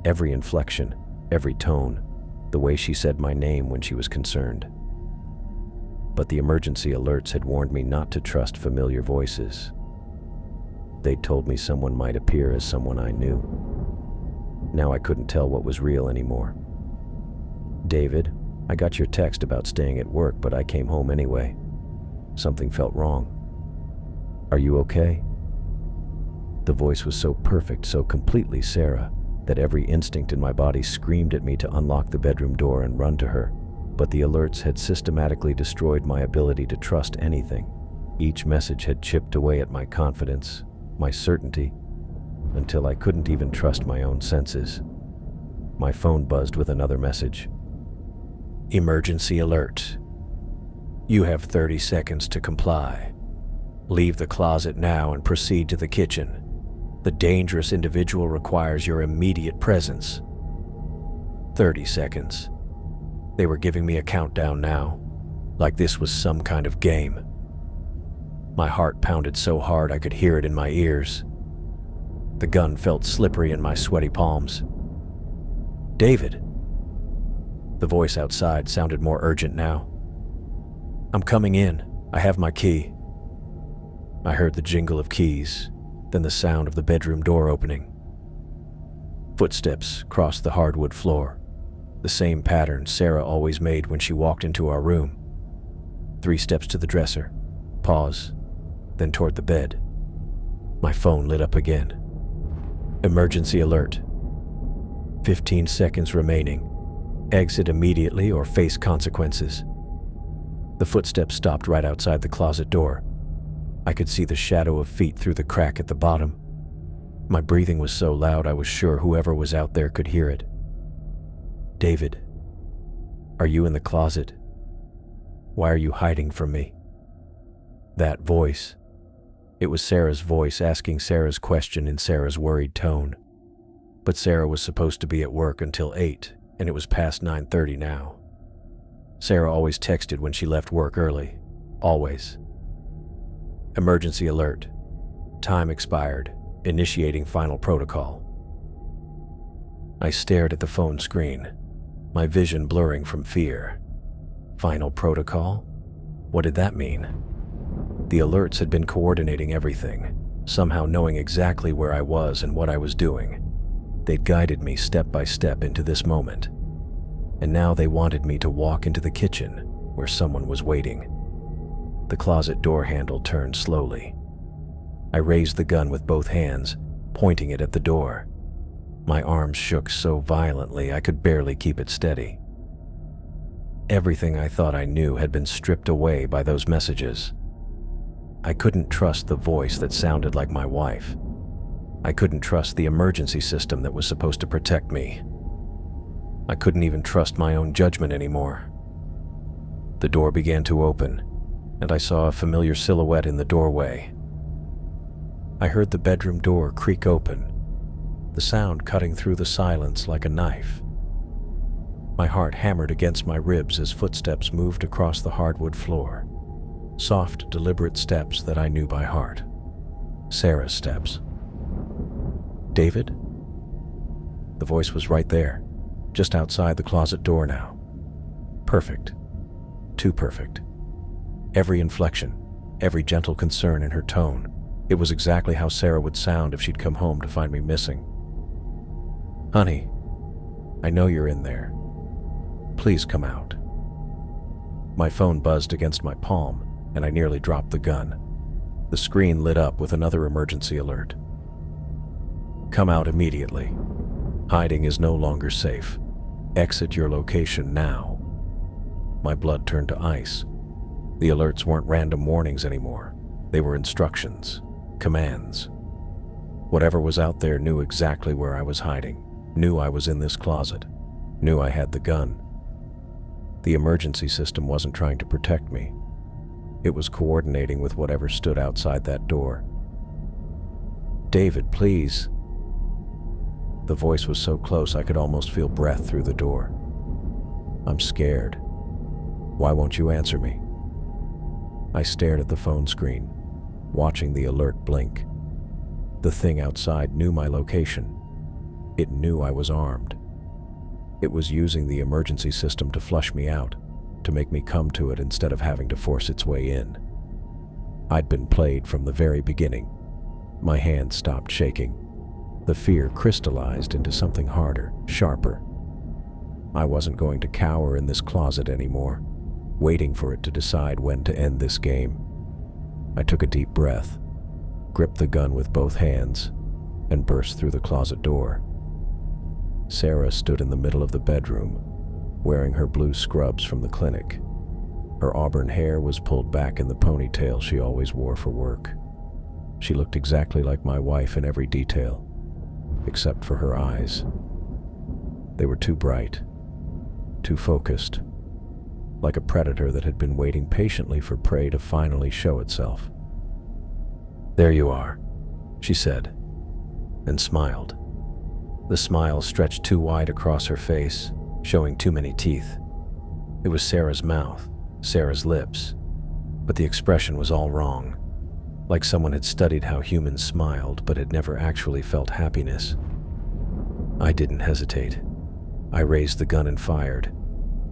Every inflection, every tone, the way she said my name when she was concerned. But the emergency alerts had warned me not to trust familiar voices. They'd told me someone might appear as someone I knew. Now I couldn't tell what was real anymore. "David, I got your text about staying at work, but I came home anyway. Something felt wrong. Are you okay?" The voice was so perfect, so completely Sarah, that every instinct in my body screamed at me to unlock the bedroom door and run to her. But the alerts had systematically destroyed my ability to trust anything. Each message had chipped away at my confidence, my certainty, until I couldn't even trust my own senses. My phone buzzed with another message. "Emergency alert. You have 30 seconds to comply. Leave the closet now and proceed to the kitchen. The dangerous individual requires your immediate presence." 30 seconds. They were giving me a countdown now, like this was some kind of game. My heart pounded so hard I could hear it in my ears. The gun felt slippery in my sweaty palms. "David." The voice outside sounded more urgent now. "I'm coming in. I have my key." I heard the jingle of keys, then the sound of the bedroom door opening. Footsteps crossed the hardwood floor, the same pattern Sarah always made when she walked into our room. 3 steps to the dresser, pause, then toward the bed. My phone lit up again. Emergency alert. 15 seconds remaining. Exit immediately or face consequences. The footsteps stopped right outside the closet door. I could see the shadow of feet through the crack at the bottom. My breathing was so loud I was sure whoever was out there could hear it. "David, are you in the closet? Why are you hiding from me?" That voice. It was Sarah's voice asking Sarah's question in Sarah's worried tone. But Sarah was supposed to be at work until 8, and it was past 9:30 now. Sarah always texted when she left work early. Always. "Emergency alert. Time expired. Initiating final protocol." I stared at the phone screen, my vision blurring from fear. Final protocol? What did that mean? The alerts had been coordinating everything, somehow knowing exactly where I was and what I was doing. They'd guided me step by step into this moment. And now they wanted me to walk into the kitchen, where someone was waiting. The closet door handle turned slowly. I raised the gun with both hands, pointing it at the door. My arms shook so violently I could barely keep it steady. Everything I thought I knew had been stripped away by those messages. I couldn't trust the voice that sounded like my wife. I couldn't trust the emergency system that was supposed to protect me. I couldn't even trust my own judgment anymore. The door began to open, and I saw a familiar silhouette in the doorway. I heard the bedroom door creak open, the sound cutting through the silence like a knife. My heart hammered against my ribs as footsteps moved across the hardwood floor. Soft, deliberate steps that I knew by heart. Sarah's steps. "David?" The voice was right there, just outside the closet door now. Perfect. Too perfect. Every inflection, every gentle concern in her tone. It was exactly how Sarah would sound if she'd come home to find me missing. "Honey, I know you're in there. Please come out." My phone buzzed against my palm, and I nearly dropped the gun. The screen lit up with another emergency alert. "Come out immediately. Hiding is no longer safe. Exit your location now." My blood turned to ice. The alerts weren't random warnings anymore. They were instructions, commands. Whatever was out there knew exactly where I was hiding, knew I was in this closet, knew I had the gun. The emergency system wasn't trying to protect me. It was coordinating with whatever stood outside that door. "David, please." The voice was so close I could almost feel breath through the door. "I'm scared. Why won't you answer me?" I stared at the phone screen, watching the alert blink. The thing outside knew my location. It knew I was armed. It was using the emergency system to flush me out, to make me come to it instead of having to force its way in. I'd been played from the very beginning. My hand stopped shaking. The fear crystallized into something harder, sharper. I wasn't going to cower in this closet anymore, waiting for it to decide when to end this game. I took a deep breath, gripped the gun with both hands, and burst through the closet door. Sarah stood in the middle of the bedroom, wearing her blue scrubs from the clinic. Her auburn hair was pulled back in the ponytail she always wore for work. She looked exactly like my wife in every detail, except for her eyes. They were too bright, too focused, like a predator that had been waiting patiently for prey to finally show itself. "There you are," she said, and smiled. The smile stretched too wide across her face, showing too many teeth. It was Sarah's mouth, Sarah's lips, but the expression was all wrong, like someone had studied how humans smiled but had never actually felt happiness. I didn't hesitate. I raised the gun and fired.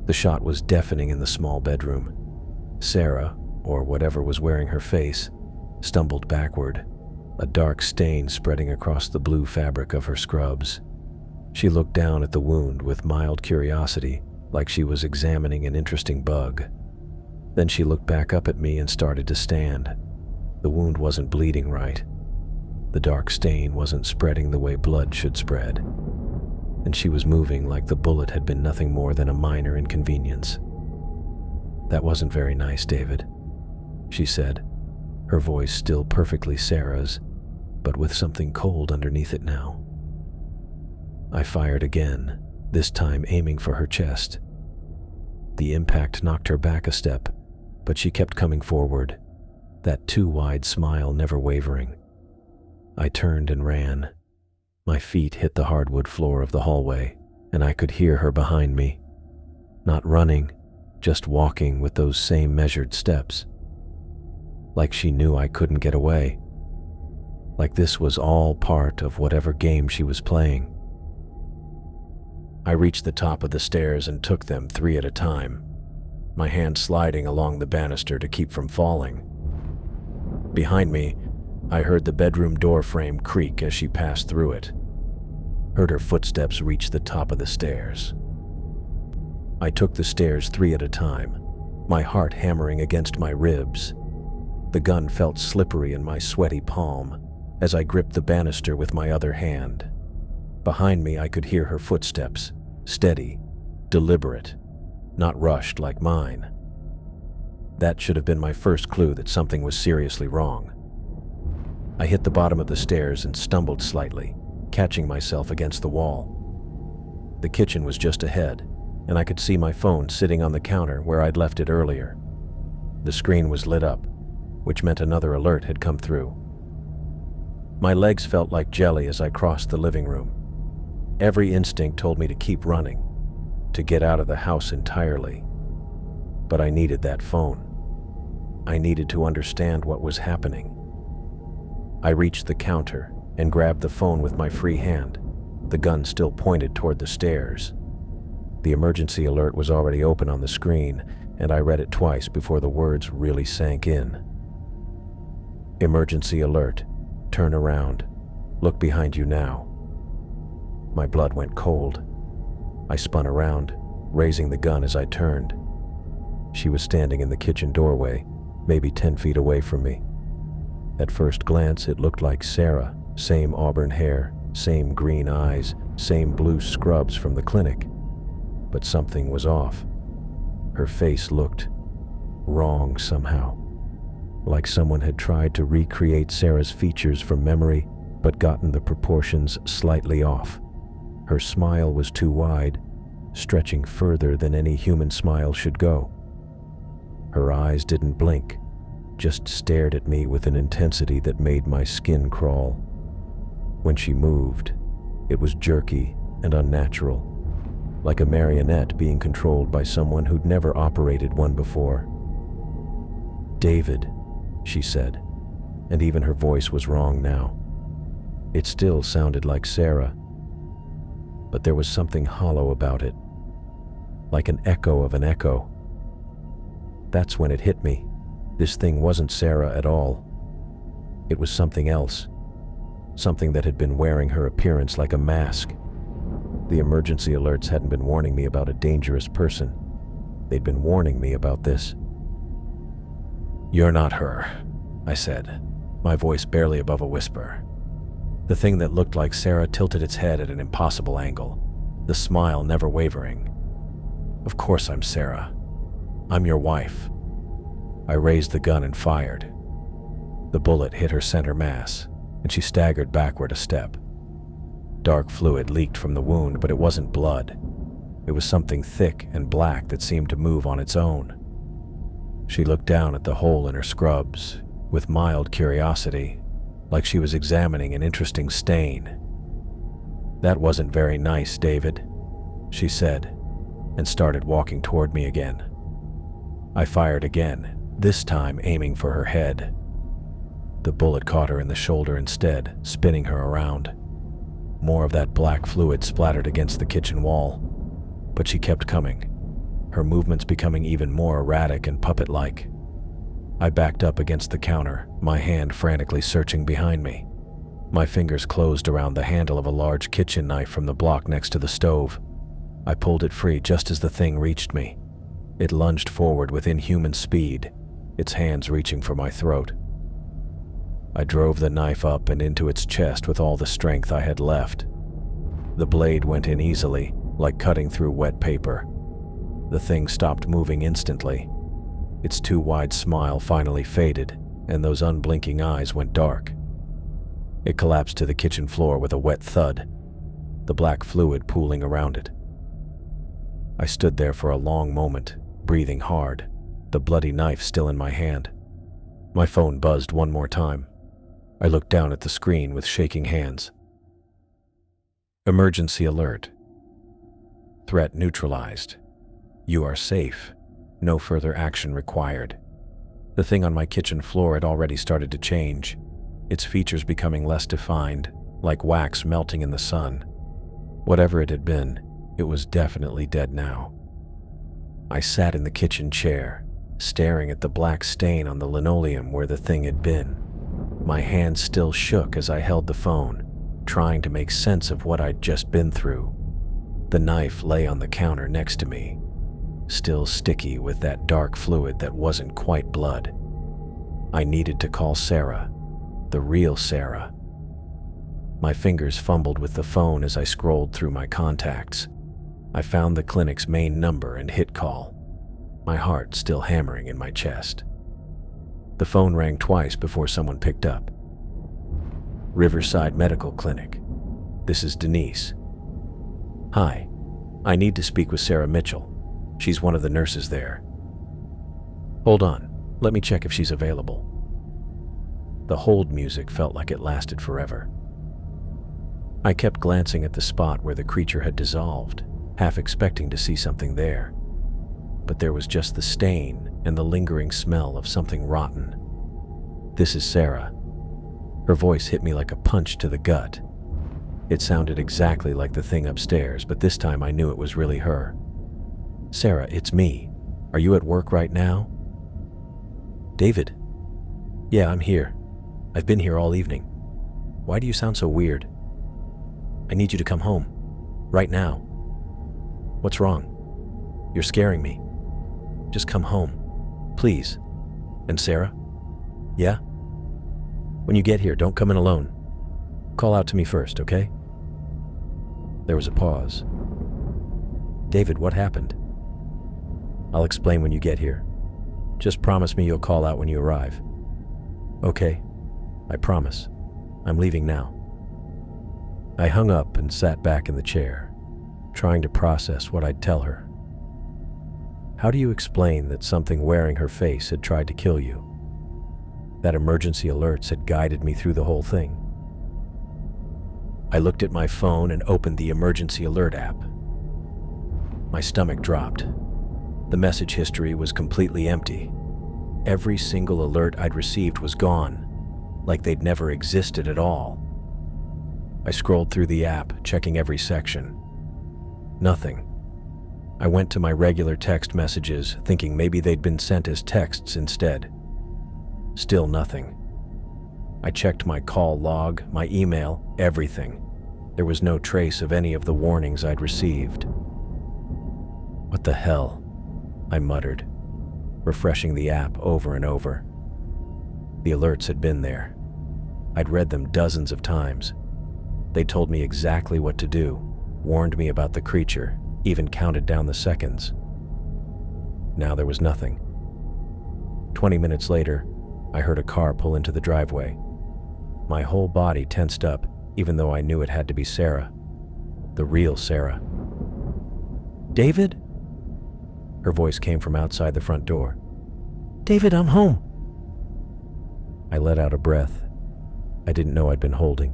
The shot was deafening in the small bedroom. Sarah, or whatever was wearing her face, stumbled backward, a dark stain spreading across the blue fabric of her scrubs. She looked down at the wound with mild curiosity, like she was examining an interesting bug. Then she looked back up at me and started to stand. The wound wasn't bleeding right. The dark stain wasn't spreading the way blood should spread. And she was moving like the bullet had been nothing more than a minor inconvenience. "That wasn't very nice, David," she said, her voice still perfectly Sarah's, but with something cold underneath it now. I fired again, this time aiming for her chest. The impact knocked her back a step, but she kept coming forward, that too wide smile never wavering. I turned and ran. My feet hit the hardwood floor of the hallway, and I could hear her behind me. Not running, just walking with those same measured steps. Like she knew I couldn't get away. Like this was all part of whatever game she was playing. I reached the top of the stairs and took them 3 at a time, my hand sliding along the banister to keep from falling. Behind me, I heard the bedroom door frame creak as she passed through it. Heard her footsteps reach the top of the stairs. I took the stairs 3 at a time, my heart hammering against my ribs. The gun felt slippery in my sweaty palm as I gripped the banister with my other hand. Behind me, I could hear her footsteps, steady, deliberate, not rushed like mine. That should have been my first clue that something was seriously wrong. I hit the bottom of the stairs and stumbled slightly, catching myself against the wall. The kitchen was just ahead, and I could see my phone sitting on the counter where I'd left it earlier. The screen was lit up, which meant another alert had come through. My legs felt like jelly as I crossed the living room. Every instinct told me to keep running, to get out of the house entirely. But I needed that phone. I needed to understand what was happening. I reached the counter and grabbed the phone with my free hand, the gun still pointed toward the stairs. The emergency alert was already open on the screen, and I read it twice before the words really sank in. Emergency alert. Turn around. Look behind you now. My blood went cold. I spun around, raising the gun as I turned. She was standing in the kitchen doorway, maybe 10 feet away from me. At first glance, it looked like Sarah, same auburn hair, same green eyes, same blue scrubs from the clinic. But something was off. Her face looked wrong somehow, like someone had tried to recreate Sarah's features from memory, but gotten the proportions slightly off. Her smile was too wide, stretching further than any human smile should go. Her eyes didn't blink, just stared at me with an intensity that made my skin crawl. When she moved, it was jerky and unnatural, like a marionette being controlled by someone who'd never operated one before. "David," she said, and even her voice was wrong now. It still sounded like Sarah, but there was something hollow about it, like an echo of an echo. That's when it hit me. This thing wasn't Sarah at all. It was something else, something that had been wearing her appearance like a mask. The emergency alerts hadn't been warning me about a dangerous person. They'd been warning me about this. "You're not her," I said, my voice barely above a whisper. The thing that looked like Sarah tilted its head at an impossible angle, the smile never wavering. "Of course I'm Sarah. I'm your wife." I raised the gun and fired. The bullet hit her center mass, and she staggered backward a step. Dark fluid leaked from the wound, but it wasn't blood. It was something thick and black that seemed to move on its own. She looked down at the hole in her scrubs with mild curiosity, like she was examining an interesting stain. "That wasn't very nice, David," she said, and started walking toward me again. I fired again, this time aiming for her head. The bullet caught her in the shoulder instead, spinning her around. More of that black fluid splattered against the kitchen wall, but she kept coming, her movements becoming even more erratic and puppet-like. I backed up against the counter, my hand frantically searching behind me. My fingers closed around the handle of a large kitchen knife from the block next to the stove. I pulled it free just as the thing reached me. It lunged forward with inhuman speed, its hands reaching for my throat. I drove the knife up and into its chest with all the strength I had left. The blade went in easily, like cutting through wet paper. The thing stopped moving instantly. Its too wide smile finally faded, and those unblinking eyes went dark. It collapsed to the kitchen floor with a wet thud, the black fluid pooling around it. I stood there for a long moment, breathing hard, the bloody knife still in my hand. My phone buzzed one more time. I looked down at the screen with shaking hands. Emergency alert. Threat neutralized. You are safe. No further action required. The thing on my kitchen floor had already started to change, its features becoming less defined, like wax melting in the sun. Whatever it had been, it was definitely dead now. I sat in the kitchen chair, staring at the black stain on the linoleum where the thing had been. My hands still shook as I held the phone, trying to make sense of what I'd just been through. The knife lay on the counter next to me, still sticky with that dark fluid that wasn't quite blood. I needed to call Sarah, the real Sarah. My fingers fumbled with the phone as I scrolled through my contacts. I found the clinic's main number and hit call, my heart still hammering in my chest. The phone rang twice before someone picked up. Riverside Medical Clinic. This is Denise. Hi, I need to speak with Sarah Mitchell. She's one of the nurses there. Hold on, let me check if she's available. The hold music felt like it lasted forever. I kept glancing at the spot where the creature had dissolved, half expecting to see something there. But there was just the stain and the lingering smell of something rotten. This is Sarah. Her voice hit me like a punch to the gut. It sounded exactly like the thing upstairs, but this time I knew it was really her. Sarah, it's me. Are you at work right now? David? Yeah, I'm here. I've been here all evening. Why do you sound so weird? I need you to come home. Right now. What's wrong? You're scaring me. Just come home. Please. And Sarah? Yeah? When you get here, don't come in alone. Call out to me first, okay? There was a pause. David, what happened? I'll explain when you get here. Just promise me you'll call out when you arrive. Okay, I promise. I'm leaving now. I hung up and sat back in the chair, trying to process what I'd tell her. How do you explain that something wearing her face had tried to kill you? That emergency alerts had guided me through the whole thing. I looked at my phone and opened the emergency alert app. My stomach dropped. The message history was completely empty. Every single alert I'd received was gone, like they'd never existed at all. I scrolled through the app, checking every section. Nothing. I went to my regular text messages, thinking maybe they'd been sent as texts instead. Still nothing. I checked my call log, my email, everything. There was no trace of any of the warnings I'd received. What the hell? I muttered, refreshing the app over and over. The alerts had been there. I'd read them dozens of times. They told me exactly what to do, warned me about the creature, even counted down the seconds. Now there was nothing. 20 minutes later, I heard a car pull into the driveway. My whole body tensed up, even though I knew it had to be Sarah. The real Sarah. David? Her voice came from outside the front door. David, I'm home. I let out a breath I didn't know I'd been holding.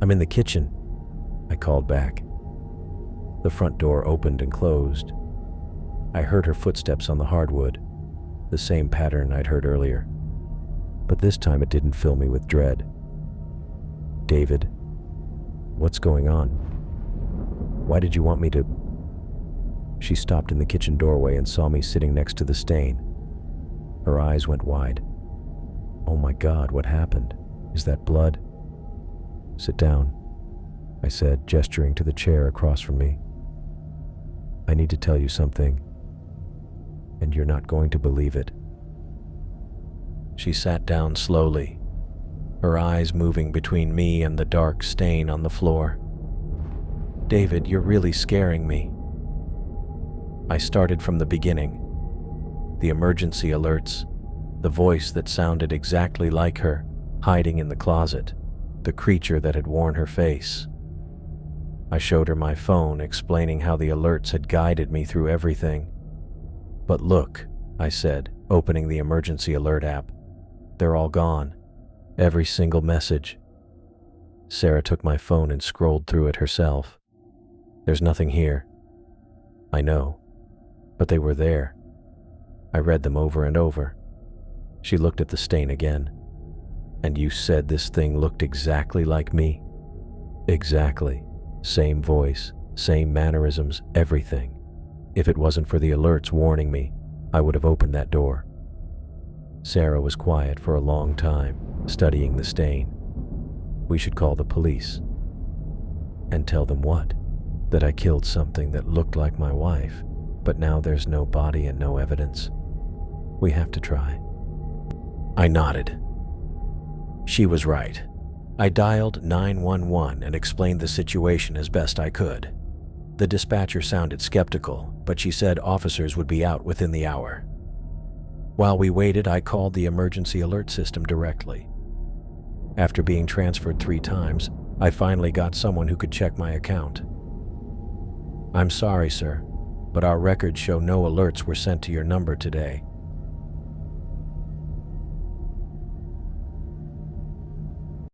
I'm in the kitchen, I called back. The front door opened and closed. I heard her footsteps on the hardwood, the same pattern I'd heard earlier. But this time it didn't fill me with dread. David, what's going on? Why did you want me to? She stopped in the kitchen doorway and saw me sitting next to the stain. Her eyes went wide. Oh my God, what happened? Is that blood? Sit down, I said, gesturing to the chair across from me. I need to tell you something, and you're not going to believe it. She sat down slowly, her eyes moving between me and the dark stain on the floor. David, you're really scaring me. I started from the beginning. The emergency alerts, the voice that sounded exactly like her, hiding in the closet, the creature that had worn her face. I showed her my phone, explaining how the alerts had guided me through everything. "But look," I said, opening the emergency alert app. "They're all gone. Every single message." Sarah took my phone and scrolled through it herself. "There's nothing here." "I know, but they were there." I read them over and over. She looked at the stain again. "And you said this thing looked exactly like me?" "Exactly. Same voice, same mannerisms, everything. If it wasn't for the alerts warning me, I would have opened that door." Sarah was quiet for a long time, studying the stain. "We should call the police." "And tell them what?" "That I killed something that looked like my wife, but now there's no body and no evidence. We have to try." I nodded. She was right. I dialed 911 and explained the situation as best I could. The dispatcher sounded skeptical, but she said officers would be out within the hour. While we waited, I called the emergency alert system directly. After being transferred 3 times, I finally got someone who could check my account. "I'm sorry, sir, but our records show no alerts were sent to your number today.